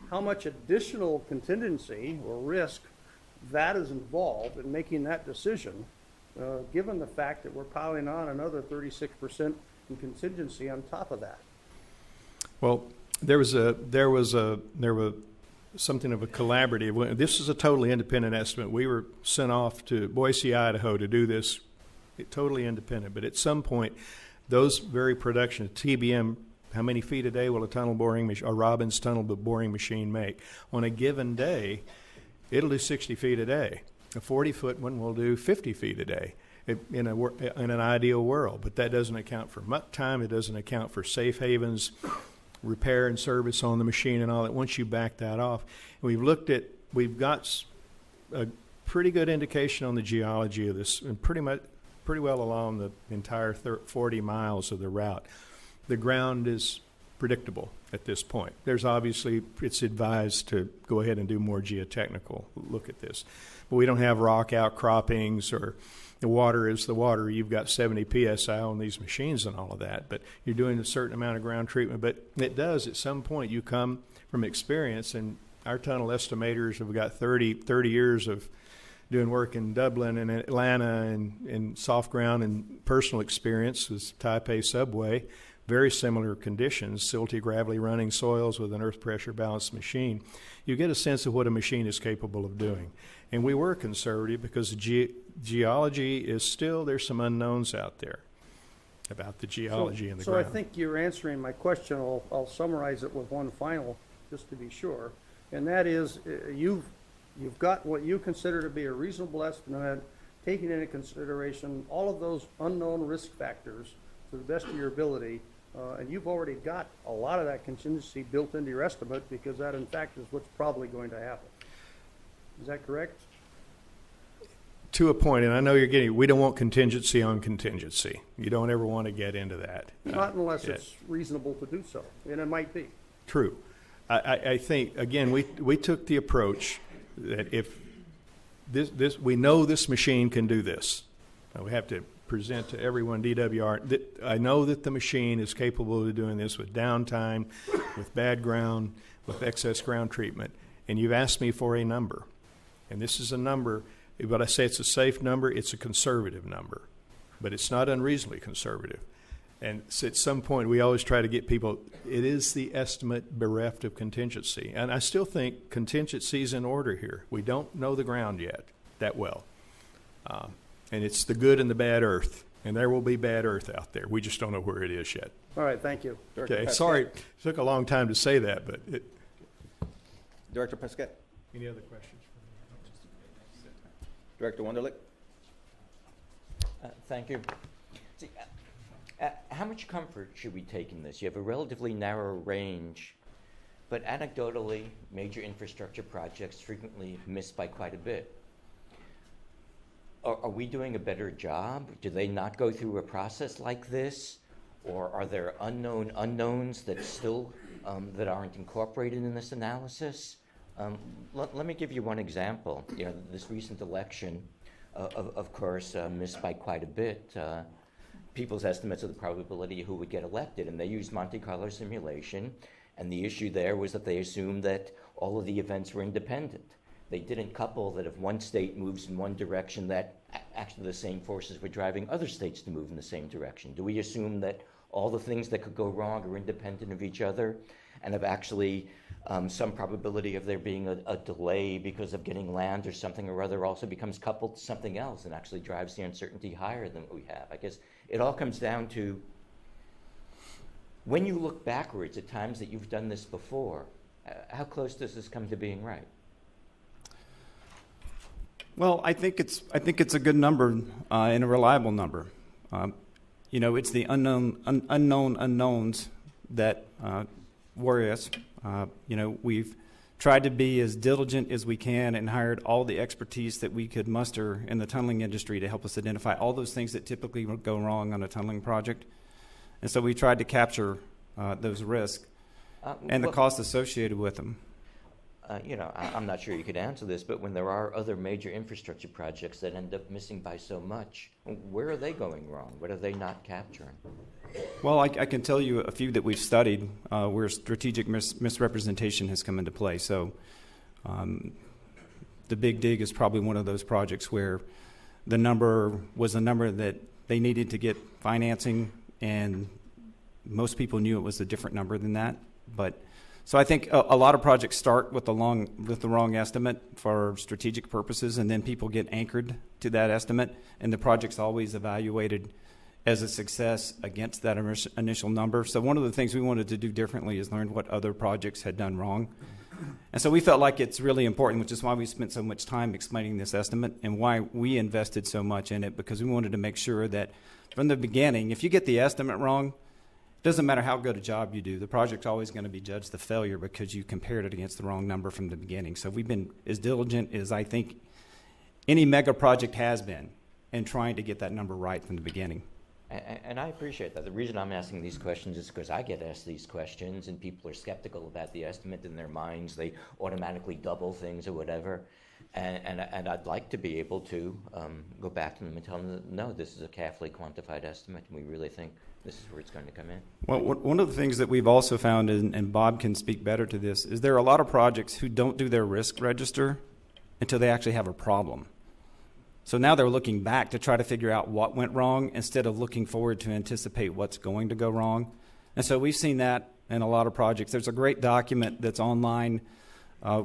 how much additional contingency or risk that is involved in making that decision, given the fact that we're piling on another 36% in contingency on top of that. Well, there was something of a collaborative. This is a totally independent estimate. We were sent off to Boise, Idaho to do this, totally independent. But at some point, those very production TBM, how many feet a day will a tunnel boring machine, a Robbins tunnel boring machine make? On a given day, it'll do 60 feet a day. A 40-foot one will do 50 feet a day in an ideal world. But that doesn't account for muck time. It doesn't account for safe havens, repair and service on the machine and all that. Once you back that off, we've got a pretty good indication on the geology of this, and pretty well along the entire 40 miles of the route. The ground is predictable at this point. There's obviously, it's advised to go ahead and do more geotechnical look at this. But we don't have rock outcroppings, or the water is the water. You've got 70 PSI on these machines and all of that, but you're doing a certain amount of ground treatment. But it does, at some point, you come from experience, and our tunnel estimators have got 30 years of doing work in Dublin and Atlanta and in soft ground and personal experience with Taipei subway. Very similar conditions, silty, gravelly running soils with an earth pressure balanced machine. You get a sense of what a machine is capable of doing. And we were conservative because geology is still, there's some unknowns out there about the geology and the ground. So I think you're answering my question. I'll summarize it with one final, just to be sure. And that is, you've got what you consider to be a reasonable estimate, taking into consideration all of those unknown risk factors to the best of your ability, And you've already got a lot of that contingency built into your estimate because that in fact is what's probably going to happen. Is that correct? To a point, and I know you're getting, we don't want contingency on contingency. You don't ever want to get into that. Not unless yeah. it's reasonable to do so, and it might be. True. I think, again, we took the approach that if we know this machine can do this. Now we have to present to everyone DWR that I know that the machine is capable of doing this with downtime, with bad ground, with excess ground treatment. And you've asked me for a number. And this is a number, but I say it's a safe number, it's a conservative number. But it's not unreasonably conservative. And so at some point, we always try to get people, it is the estimate bereft of contingency. And I still think contingency is in order here. We don't know the ground yet that well. And it's the good and the bad earth. And there will be bad earth out there. We just don't know where it is yet. All right, thank you. Okay, sorry, it took a long time to say that, but it. Director Pesquet. Any other questions? Director Wunderlich. Thank you. See, how much comfort should we take in this? You have a relatively narrow range, but anecdotally, major infrastructure projects frequently miss by quite a bit. Are we doing a better job? Do they not go through a process like this? Or are there unknown unknowns that still that aren't incorporated in this analysis? Let me give you one example. You know, this recent election, of course, missed by quite a bit. People's estimates of the probability of who would get elected, and they used Monte Carlo simulation, and the issue there was that they assumed that all of the events were independent. They didn't couple that if one state moves in one direction, that actually the same forces were driving other states to move in the same direction. Do we assume that all the things that could go wrong are independent of each other and have actually some probability of there being a delay because of getting land or something or other also becomes coupled to something else and actually drives the uncertainty higher than what we have? I guess it all comes down to when you look backwards at times that you've done this before, how close does this come to being right? Well, I think it's a good number and a reliable number. You know, it's the unknown unknowns that worry us. You know, we've tried to be as diligent as we can and hired all the expertise that we could muster in the tunneling industry to help us identify all those things that typically go wrong on a tunneling project. And so we tried to capture those risks and the cost associated with them. You know, I'm not sure you could answer this, but when there are other major infrastructure projects that end up missing by so much, where are they going wrong? What are they not capturing? Well, I can tell you a few that we've studied where strategic misrepresentation has come into play. So the Big Dig is probably one of those projects where the number was a number that they needed to get financing, and most people knew it was a different number than that. So I think a lot of projects start with the wrong estimate for strategic purposes, and then people get anchored to that estimate, and the project's always evaluated as a success against that initial number. So one of the things we wanted to do differently is learn what other projects had done wrong. And so we felt like it's really important, which is why we spent so much time explaining this estimate and why we invested so much in it, because we wanted to make sure that from the beginning, if you get the estimate wrong, it doesn't matter how good a job you do, the project's always going to be judged a failure because you compared it against the wrong number from the beginning. So we've been as diligent as I think any mega project has been in trying to get that number right from the beginning. And I appreciate that. The reason I'm asking these questions is because I get asked these questions and people are skeptical about the estimate in their minds. They automatically double things or whatever. And I'd like to be able to go back to them and tell them that, no, this is a carefully quantified estimate, and we really think this is where it's going to come in. Well, one of the things that we've also found, and Bob can speak better to this, is there are a lot of projects who don't do their risk register until they actually have a problem. So now they're looking back to try to figure out what went wrong instead of looking forward to anticipate what's going to go wrong. And so we've seen that in a lot of projects. There's a great document that's online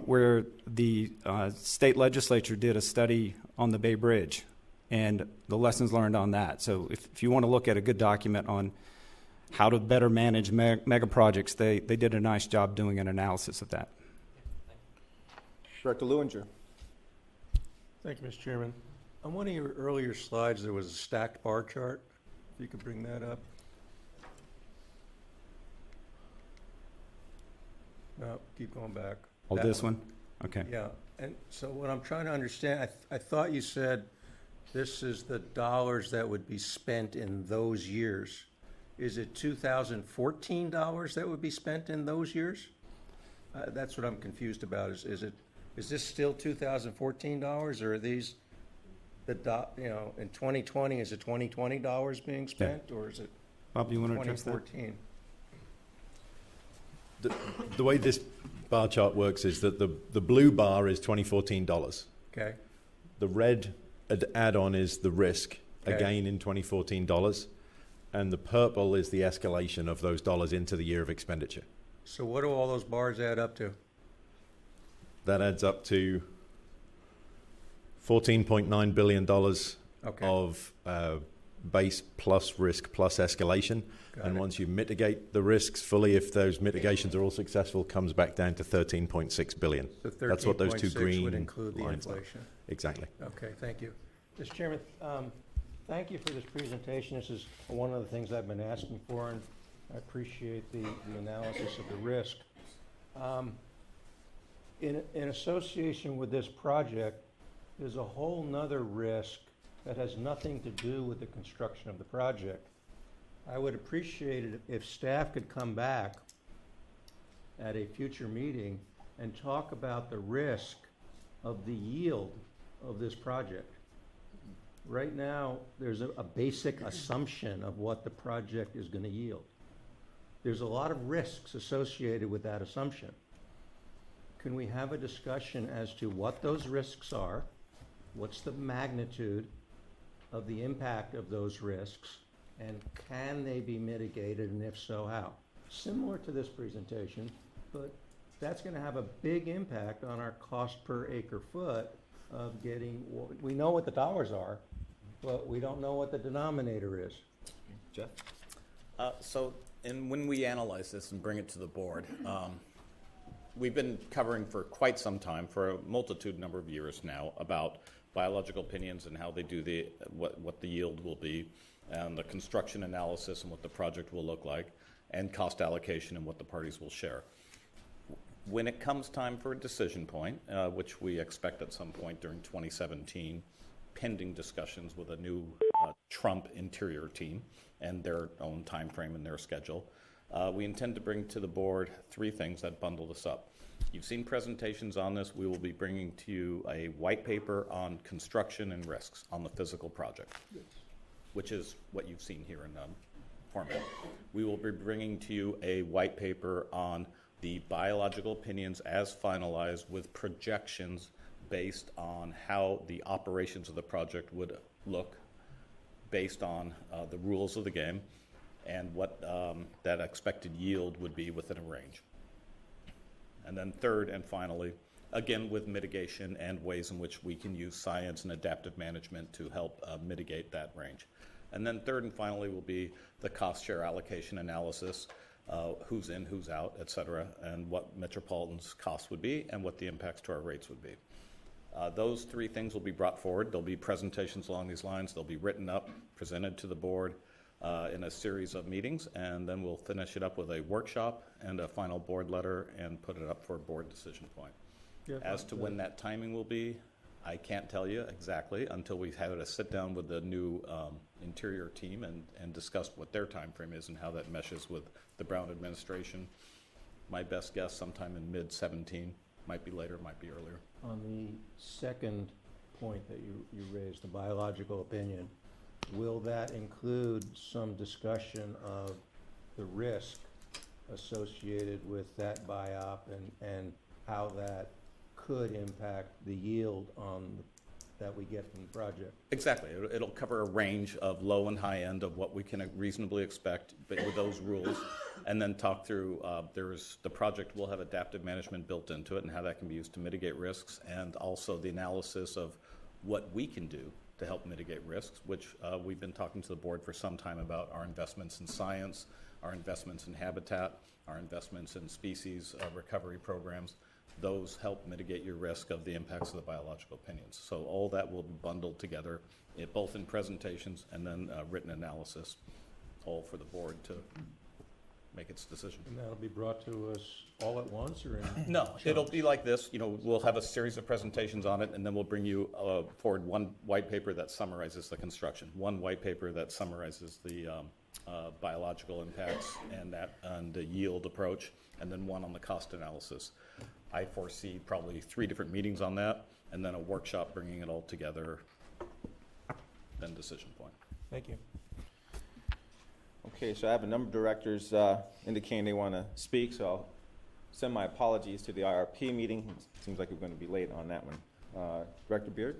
where the state legislature did a study on the Bay Bridge and the lessons learned on that. So if you want to look at a good document on how to better manage mega projects, they did a nice job doing an analysis of that. Director Lewinger. Thank you, Mr. Chairman. On one of your earlier slides, there was a stacked bar chart. If you could bring that up. No, keep going back. Oh, That this one? Okay. Yeah, and so what I'm trying to understand, I thought you said this is the dollars that would be spent in those years. Is it 2014 dollars that would be spent in those years? That's what I'm confused about. Is this still 2014 dollars, or are these in 2020, is it 2020 dollars being spent, or is it Bob, you want to address that? 2014? The way this bar chart works is that the blue bar is 2014 dollars. Okay, The red add-on is the risk, Okay. again in 2014 dollars, and the purple is the escalation of those dollars into the year of expenditure. so what do all those bars add up to? That adds up to $14.9 billion Okay. of base plus risk plus escalation. Got And it. once you mitigate the risks fully, if those mitigations are all successful, comes back down to $13.6 billion. So That's what those two 13.6 green would include the lines are. inflation. Exactly. Okay, thank you. Mr. Chairman, thank you for this presentation. This is one of the things I've been asking for, and I appreciate the analysis of the risk. In association with this project, there's a whole nother risk that has nothing to do with the construction of the project. I would appreciate it if staff could come back at a future meeting and talk about the risk of the yield of this project. Right now, there's a basic assumption of what the project is going to yield. There's a lot of risks associated with that assumption. Can we have a discussion as to what those risks are? What's the magnitude of the impact of those risks? And can they be mitigated, and if so, how? Similar to this presentation, but that's going to have a big impact on our cost per acre foot of getting, we know what the dollars are, but we don't know what the denominator is. Jeff? And when we analyze this and bring it to the board, we've been covering for quite some time, for a multitude number of years now, about biological opinions and how they do what the yield will be, and the construction analysis and what the project will look like, and cost allocation and what the parties will share. When it comes time for a decision point, which we expect at some point during 2017, pending discussions with a new Trump interior team and their own time frame and their schedule, we intend to bring to the board three things that bundle this up. You've seen presentations on this. We will be bringing to you a white paper on construction and risks on the physical project, which is what you've seen here in format. We will be bringing to you a white paper on the biological opinions as finalized with projections based on how the operations of the project would look based on the rules of the game and what that expected yield would be within a range. And then third and finally, again with mitigation and ways in which we can use science and adaptive management to help mitigate that range. And then third and finally will be the cost share allocation analysis, who's in, who's out, et cetera, and what Metropolitan's costs would be and what the impacts to our rates would be. Those three things will be brought forward. There'll be presentations along these lines. They'll be written up, presented to the board in a series of meetings, and then we'll finish it up with a workshop and a final board letter and put it up for a board decision point. Yeah, As to when that timing will be, I can't tell you exactly until we've had a sit down with the new interior team and discuss what their time frame is and how that meshes with the Brown administration. My best guess sometime in mid-17, might be later, might be earlier. On the second point that you raised, the biological opinion, will that include some discussion of the risk associated with that biop and how that could impact the yield that we get from the project? Exactly. It'll cover a range of low and high end of what we can reasonably expect, but with those rules, and then talk through, the project will have adaptive management built into it and how that can be used to mitigate risks, and also the analysis of what we can do to help mitigate risks, which we've been talking to the board for some time about our investments in science, our investments in habitat, our investments in species recovery programs. Those help mitigate your risk of the impacts of the biological opinions. So all that will be bundled together, both in presentations and then written analysis, all for the board to make its decision. And that'll be brought to us all at once or in? No, it'll be like this. You know, we'll have a series of presentations on it, and then we'll bring you forward one white paper that summarizes the construction, one white paper that summarizes the biological impacts and the yield approach, and then one on the cost analysis. I foresee probably 3 different meetings on that, and then a workshop bringing it all together, then decision point. Thank you. Okay, so I have a number of directors indicating they want to speak, so I'll send my apologies to the IRP meeting. It seems like we're going to be late on that one. Director Beard?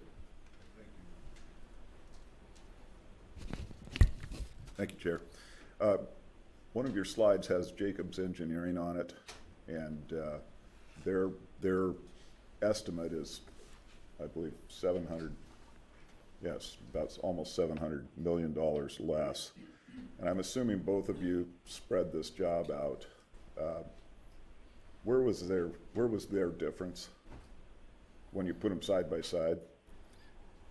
Thank you, Chair. One of your slides has Jacobs Engineering on it, and their estimate is, I believe, 700. Yes, that's almost $700 million less. And I'm assuming both of you spread this job out. Where was their difference when you put them side by side?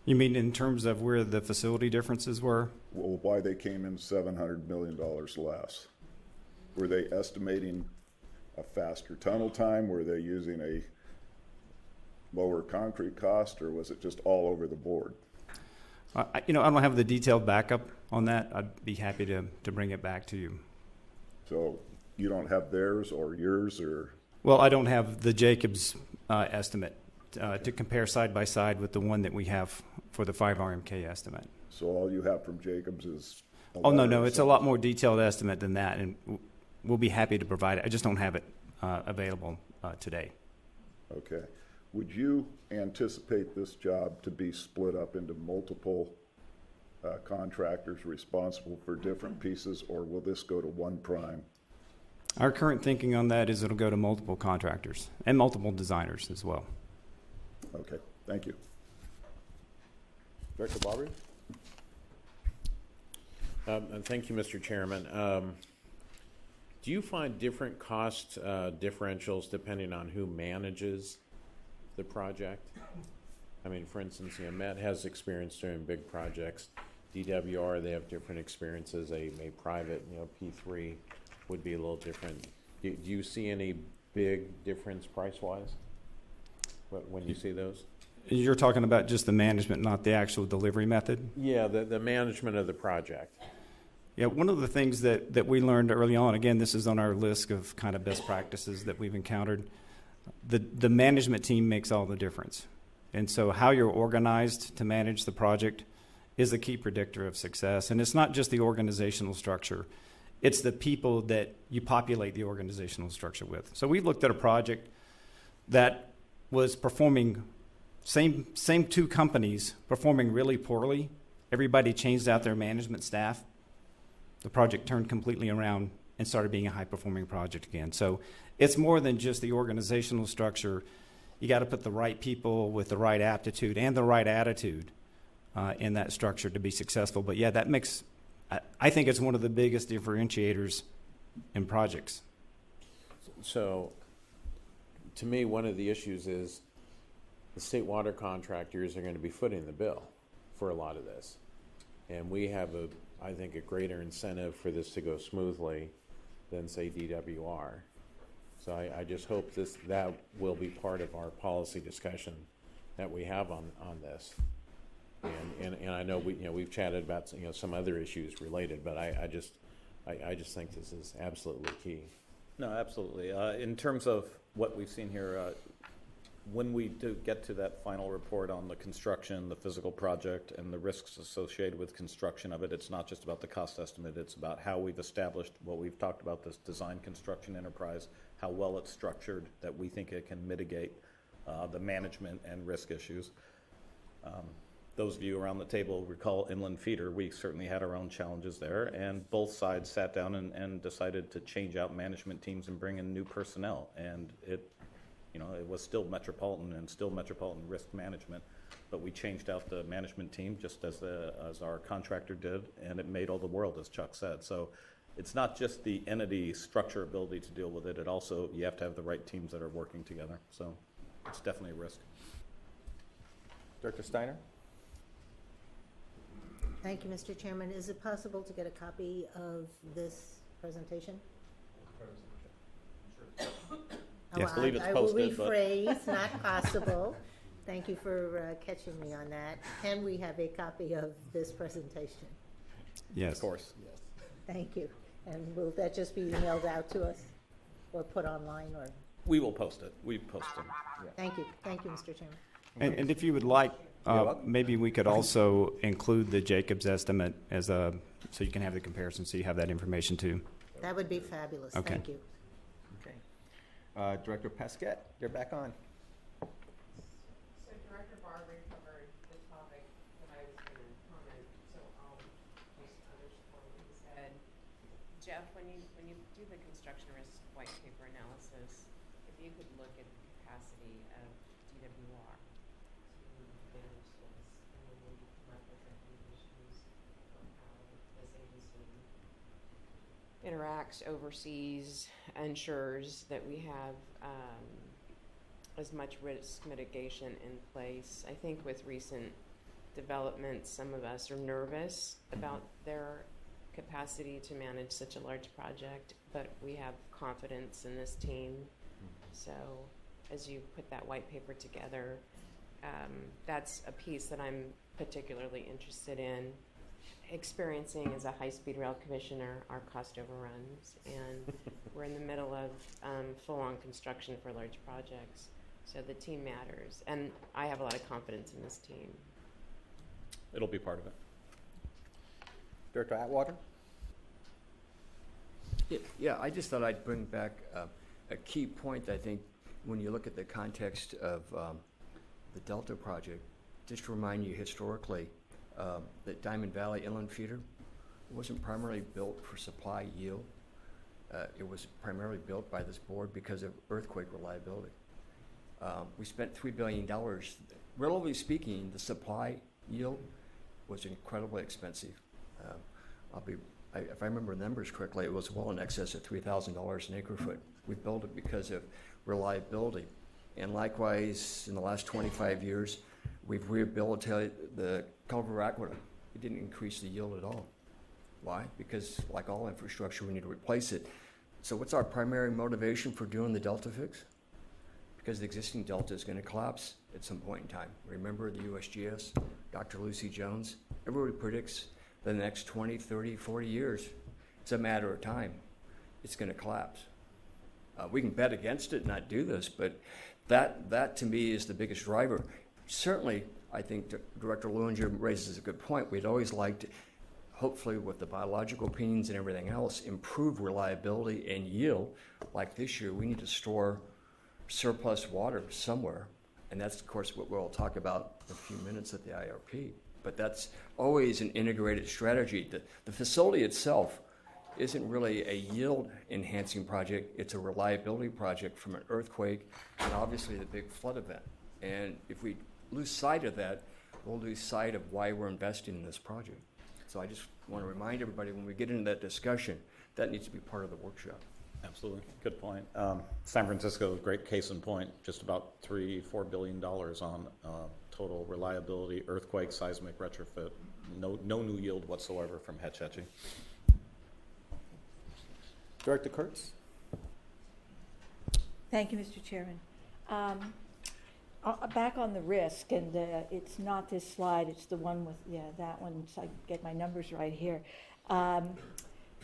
You mean in terms of where the facility differences were? Well, why they came in $700 million less? Were they estimating a faster tunnel time? Were they using a lower concrete cost, or was it just all over the board? I don't have the detailed backup on that. I'd be happy to bring it back to you. So you don't have theirs or yours, or? Well, I don't have the Jacobs estimate to compare side by side with the one that we have for the 5 RMK estimate. So all you have from Jacobs is? Oh, no, it's a lot more detailed estimate than that, and we'll be happy to provide it. I just don't have it available today. Okay. Would you anticipate this job to be split up into multiple contractors responsible for different pieces, or will this go to one prime? Our current thinking on that is it'll go to multiple contractors and multiple designers as well. Okay, thank you. Director Barber? Thank you, Mr. Chairman. Do you find different cost differentials depending on who manages the project? I mean, for instance, Met has experience doing big projects. DWR, they have different experiences. A private, P3 would be a little different. Do you see any big difference price-wise when you see those? You're talking about just the management, not the actual delivery method? Yeah, the management of the project. Yeah, one of the things that we learned early on, again, this is on our list of kind of best practices that we've encountered, the management team makes all the difference. And so how you're organized to manage the project is a key predictor of success. And it's not just the organizational structure. It's the people that you populate the organizational structure with. So we looked at a project that was performing, same 2 companies performing really poorly. Everybody changed out their management staff. The project turned completely around and started being a high-performing project again. So it's more than just the organizational structure. You got to put the right people with the right aptitude and the right attitude in that structure to be successful. But yeah, that makes, I think it's one of the biggest differentiators in projects. So to me, one of the issues is the state water contractors are going to be footing the bill for a lot of this. And we have, I think, a greater incentive for this to go smoothly than, say, DWR. So I just hope that will be part of our policy discussion that we have on this. And I know we've chatted about some other issues related, but I just think this is absolutely key. No, absolutely. In terms of what we've seen here, when we do get to that final report on the construction, the physical project, and the risks associated with construction of it, it's not just about the cost estimate. It's about how we've established what we've talked about, this design construction enterprise, how well it's structured, that we think it can mitigate the management and risk issues. Those of you around the table recall Inland Feeder. We certainly had our own challenges there, and both sides sat down and decided to change out management teams and bring in new personnel. And it was still Metropolitan and still Metropolitan risk management, but we changed out the management team just as our contractor did, and it made all the world, as Chuck said. So it's not just the entity structure ability to deal with it. It also, you have to have the right teams that are working together. So it's definitely a risk. Director Steiner? Thank you, Mr. Chairman. Is it possible to get a copy of this presentation? I believe it's I posted, will but rephrase, not possible. Thank you for catching me on that. Can we have a copy of this presentation? Yes. of course. Thank you. And will that just be emailed out to us or put online or? We will post it. We post them. Thank you. Thank you, Mr. Chairman. And if you would like, maybe we could also include the Jacobs estimate as a, so you can have the comparison, so you have that information too. That would be fabulous. Okay. Thank you. Okay. Director Pesquet, you're back on. So Director Barber covered the topic that I was going to comment, so I'll just underscore what he said. Jeff, when you do the construction risk white paper analysis, if you could look at the capacity of DWR to manage this, and then maybe come up with recommendations on how this agency interacts, oversees, ensures that we have as much risk mitigation in place. I think with recent developments, some of us are nervous about their capacity to manage such a large project, but we have confidence in this team. So as you put that white paper together, that's a piece that I'm particularly interested in. Experiencing as a high-speed rail commissioner our cost overruns, and we're in the middle of full-on construction for large projects, so the team matters, and I have a lot of confidence in this team. It'll be part of it. Director Atwater? Yeah, I just thought I'd bring back a key point. I think when you look at the context of the Delta project, just to remind you historically, that Diamond Valley Inland Feeder wasn't primarily built for supply yield. It was primarily built by this board because of earthquake reliability. We spent $3 billion. Relatively speaking, the supply yield was incredibly expensive. If I remember the numbers correctly, it was well in excess of $3,000 an acre foot. We built it because of reliability. And likewise, in the last 25 years, we've rehabilitated the Culver Aqueduct. It didn't increase the yield at all. Why? Because like all infrastructure, we need to replace it. So what's our primary motivation for doing the Delta fix? Because the existing Delta is going to collapse at some point in time. Remember the USGS, Dr. Lucy Jones? Everybody predicts the next 20, 30, 40 years, it's a matter of time. It's going to collapse. We can bet against it and not do this, but that to me is the biggest driver. Certainly, I think Director Luinger raises a good point. We'd always like to, hopefully with the biological opinions and everything else, improve reliability and yield. Like this year, we need to store surplus water somewhere. And that's, of course, what we'll talk about in a few minutes at the IRP. But that's always an integrated strategy. The facility itself isn't really a yield-enhancing project. It's a reliability project from an earthquake and obviously the big flood event. And if we lose sight of that, we'll lose sight of why we're investing in this project. So I just want to remind everybody when we get into that discussion, that needs to be part of the workshop. Absolutely. Good point. San Francisco, great case in point, just about $3-4 billion on total reliability, earthquake, seismic retrofit, no new yield whatsoever from Hetch Hetchy. Director Kurtz? Thank you, Mr. Chairman. Back on the risk, and it's not this slide, it's the one with, that one, so I get my numbers right here.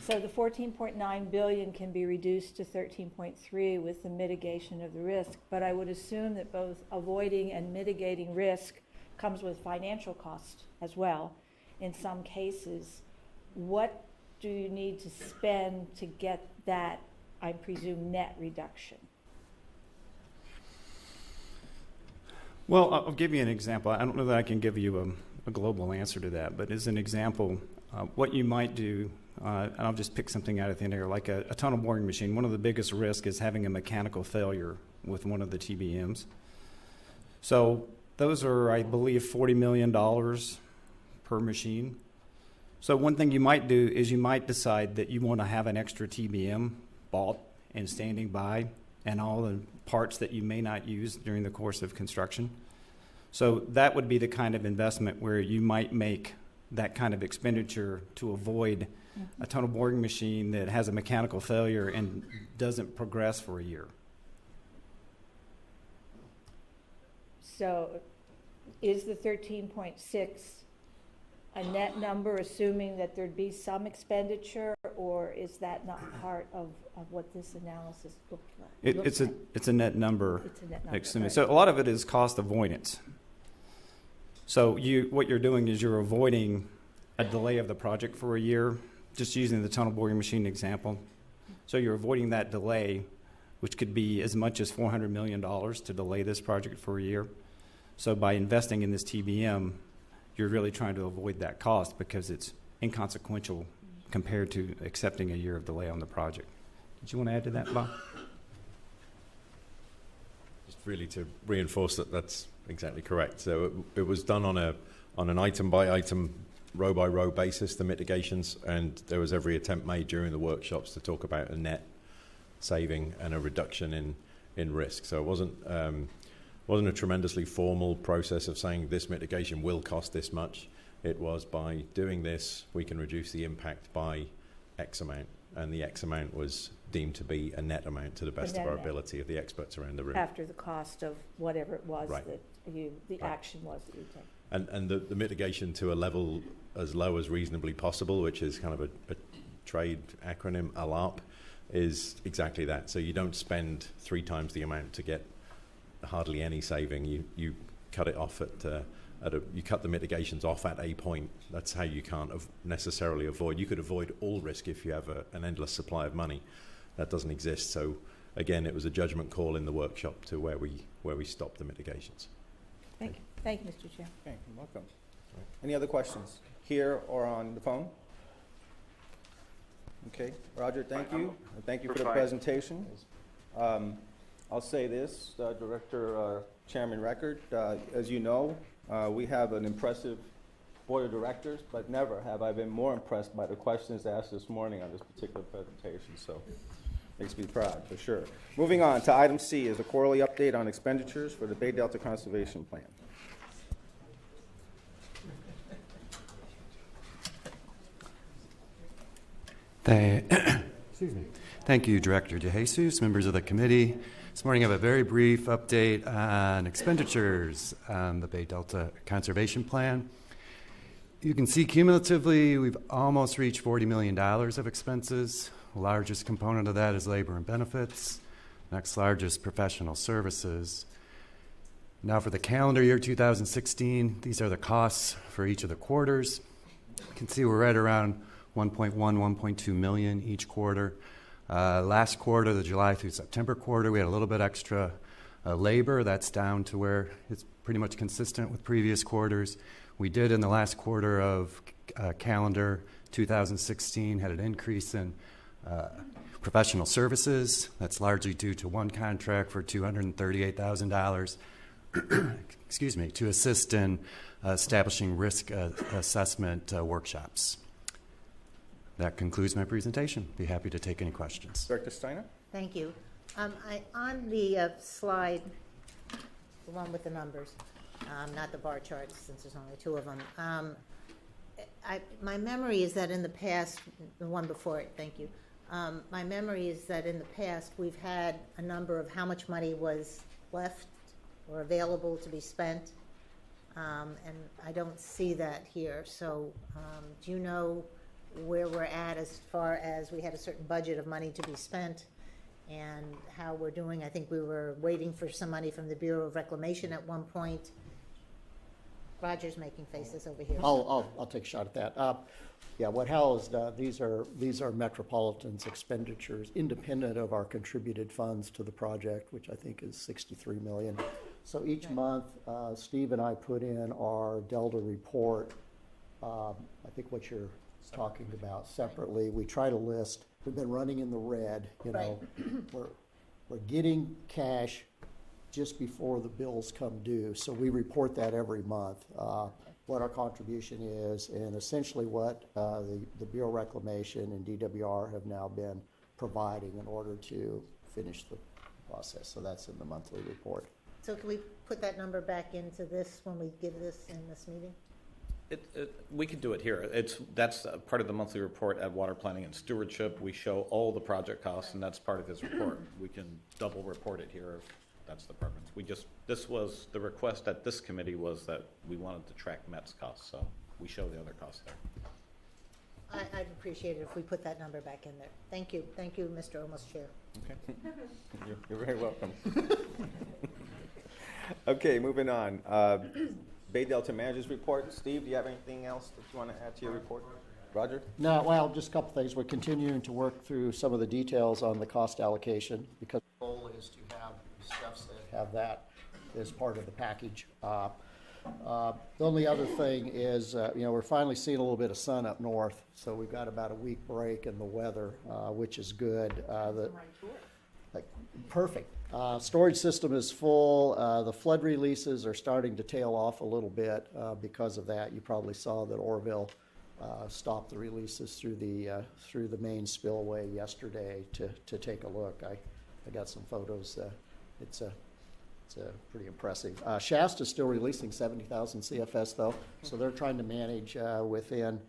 So the 14.9 billion can be reduced to 13.3 with the mitigation of the risk, but I would assume that both avoiding and mitigating risk comes with financial cost as well. In some cases, what do you need to spend to get that, I presume, net reduction? Well, I'll give you an example. I don't know that I can give you a global answer to that, but as an example, what you might do, and I'll just pick something out of thin air, like a tunnel boring machine. One of the biggest risks is having a mechanical failure with one of the TBMs. So those are, I believe, $40 million per machine. So one thing you might do is you might decide that you want to have an extra TBM bought and standing by, and all the parts that you may not use during the course of construction. So that would be the kind of investment where you might make that kind of expenditure to avoid a tunnel boring machine that has a mechanical failure and doesn't progress for a year. So is the 13.6 a net number, assuming that there'd be some expenditure, or is that not part of what this analysis looks like? It's a net number. It's a net number. Right. So a lot of it is cost avoidance. So what you're doing is you're avoiding a delay of the project for a year, just using the tunnel boring machine example. So you're avoiding that delay, which could be as much as $400 million to delay this project for a year. So by investing in this TBM, you're really trying to avoid that cost because it's inconsequential compared to accepting a year of delay on the project. Did you want to add to that, Bob? Just really to reinforce that that's exactly correct. So it was done on an item-by-item, row-by-row basis, the mitigations, and there was every attempt made during the workshops to talk about a net saving and a reduction in risk. So it wasn't a tremendously formal process of saying this mitigation will cost this much. It was by doing this, we can reduce the impact by X amount, and the X amount was deemed to be a net amount to the best of our ability of the experts around the room. After the cost of whatever it was Right. that the action was that you took. And the mitigation to a level as low as reasonably possible, which is kind of a trade acronym, ALARP, is exactly that. So you don't spend 3 times the amount to get hardly any saving. You cut it off you cut the mitigations off at a point. That's how you can't necessarily avoid. You could avoid all risk if you have an endless supply of money. That doesn't exist. So again, it was a judgment call in the workshop to where we stopped the mitigations. Thank you. Thank you, Mr. Chair. Okay, you're welcome. Any other questions here or on the phone? Okay, Roger, thank you. And thank you for the presentation. I'll say this, Director Chairman Record, as you know, we have an impressive board of directors, but never have I been more impressed by the questions asked this morning on this particular presentation, so makes me proud, for sure. Moving on to item C is a quarterly update on expenditures for the Bay Delta Conservation Plan. Excuse me. Thank you, Director DeJesus, members of the committee. This morning I have a very brief update on expenditures on the Bay Delta Conservation Plan. You can see cumulatively we've almost reached $40 million of expenses. The largest component of that is labor and benefits. Next largest, professional services. Now for the calendar year 2016, these are the costs for each of the quarters. You can see we're right around 1.1, 1.2 million each quarter. Last quarter, the July through September quarter, we had a little bit extra labor. That's down to where it's pretty much consistent with previous quarters. We did in the last quarter of calendar 2016 had an increase in professional services. That's largely due to one contract for $238,000 excuse me, to assist in establishing risk assessment workshops. That concludes my presentation. Be happy to take any questions. Director Steiner? Thank you. On the slide, the one with the numbers, not the bar charts, since there's only 2 of them. My memory is that in the past, the one before it, thank you. My memory is that in the past, we've had a number of how much money was left or available to be spent, and I don't see that here. So do you know where we're at as far as we had a certain budget of money to be spent and how we're doing? I think we were waiting for some money from the Bureau of Reclamation at one point. Roger's making faces over here. I'll take a shot at that. Yeah, what Hal has done, these are Metropolitan's expenditures independent of our contributed funds to the project, which I think is $63 million. So each month, Steve and I put in our Delta report. I think what you're talking about separately. We try to list. We've been running in the red. You know, we're getting cash just before the bills come due. So we report that every month, what our contribution is, and essentially what the Bureau of Reclamation and DWR have now been providing in order to finish the process. So that's in the monthly report. So can we put that number back into this when we give this in this meeting? We could do it here. That's part of the monthly report at Water Planning and Stewardship. We show all the project costs, and that's part of his report. We can double report it here if that's the preference. This was, the request at this committee was that we wanted to track Met's costs, so we show the other costs there. I'd appreciate it if we put that number back in there. Thank you, Mr. Almost Chair. Okay. You're very welcome. Okay, moving on. Bay Delta Managers Report. Steve, do you have anything else that you want to add to your report? Roger? No, well, just a couple things. We're continuing to work through some of the details on the cost allocation because the goal is to have steps that have that as part of the package. The only other thing is, we're finally seeing a little bit of sun up north, so we've got about a week break in the weather, which is good. Perfect. Storage system is full. The flood releases are starting to tail off a little bit because of that. You probably saw that Orville stopped the releases through the main spillway yesterday to take a look. I got some photos. It's pretty impressive. Shasta is still releasing 70,000 CFS though, so they're trying to manage within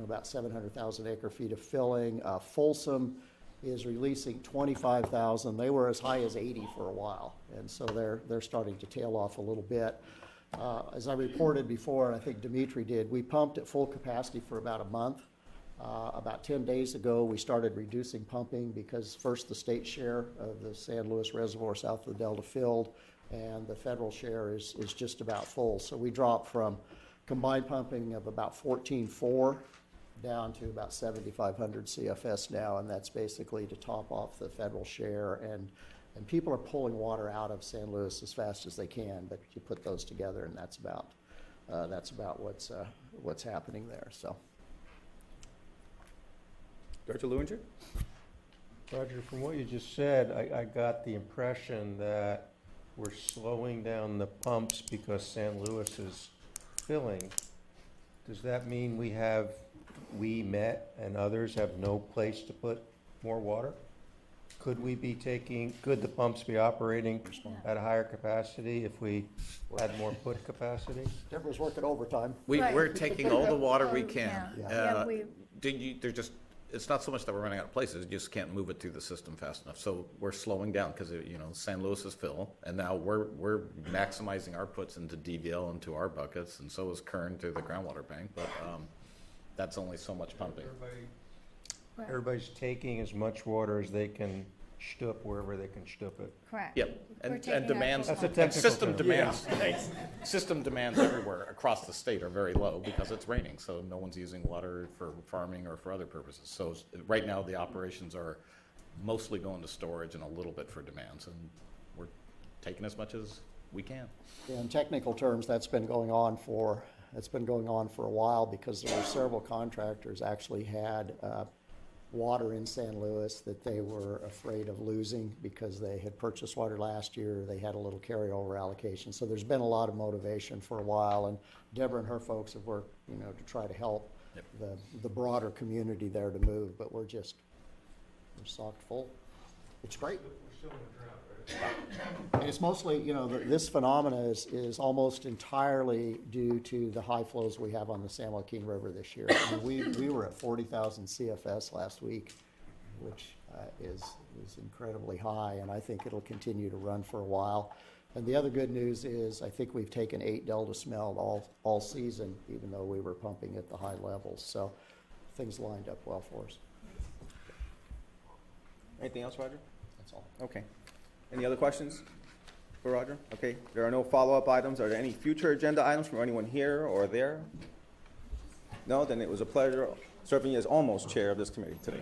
about 700,000 acre feet of filling. Folsom is releasing 25,000. They were as high as 80 for a while, and so they're starting to tail off a little bit. As I reported before, and I think Dimitri did, we pumped at full capacity for about a month. About 10 days ago, we started reducing pumping because first the state share of the San Luis Reservoir south of the Delta filled, and the federal share is just about full. So we dropped from combined pumping of about 14.4 down to about 7,500 CFS now, and that's basically to top off the federal share. And people are pulling water out of San Luis as fast as they can, but you put those together, and that's about what's happening there. So. Director Lewinger? Roger, from what you just said, I got the impression that we're slowing down the pumps because San Luis is filling. Does that mean Met and others have no place to put more water? Could the pumps be operating at a higher capacity if we had more put capacity? Deborah's working overtime. We're taking all the water we can. Yeah. It's not so much that we're running out of places, you just can't move it through the system fast enough. So we're slowing down because, San Luis is full, and now we're maximizing our puts into DVL into our buckets, and so is Kern through the groundwater bank, but that's only so much pumping. Everybody's taking as much water as they can shtup wherever they can shtup it. Correct. Yep, and demands, That's a and technical system term. demands, system demands everywhere across the state are very low because it's raining, so no one's using water for farming or for other purposes. So right now the operations are mostly going to storage and a little bit for demands, and we're taking as much as we can. In technical terms, that's been going on for a while because there were several contractors actually had water in San Luis that they were afraid of losing because they had purchased water last year. They had a little carryover allocation. So there's been a lot of motivation for a while, and Deborah and her folks have worked, to try to help the broader community there to move, but we're socked full. It's great. We're still in a drought, right? And it's mostly, this phenomena is almost entirely due to the high flows we have on the San Joaquin River this year. I mean, we were at 40,000 CFS last week, which is incredibly high, and I think it'll continue to run for a while. And the other good news is I think we've taken 8 Delta smelled all season, even though we were pumping at the high levels. So things lined up well for us. Anything else, Roger? That's all. Okay. Any other questions for Roger? Okay. There are no follow-up items. Are there any future agenda items from anyone here or there? No? Then it was a pleasure serving as almost chair of this committee today.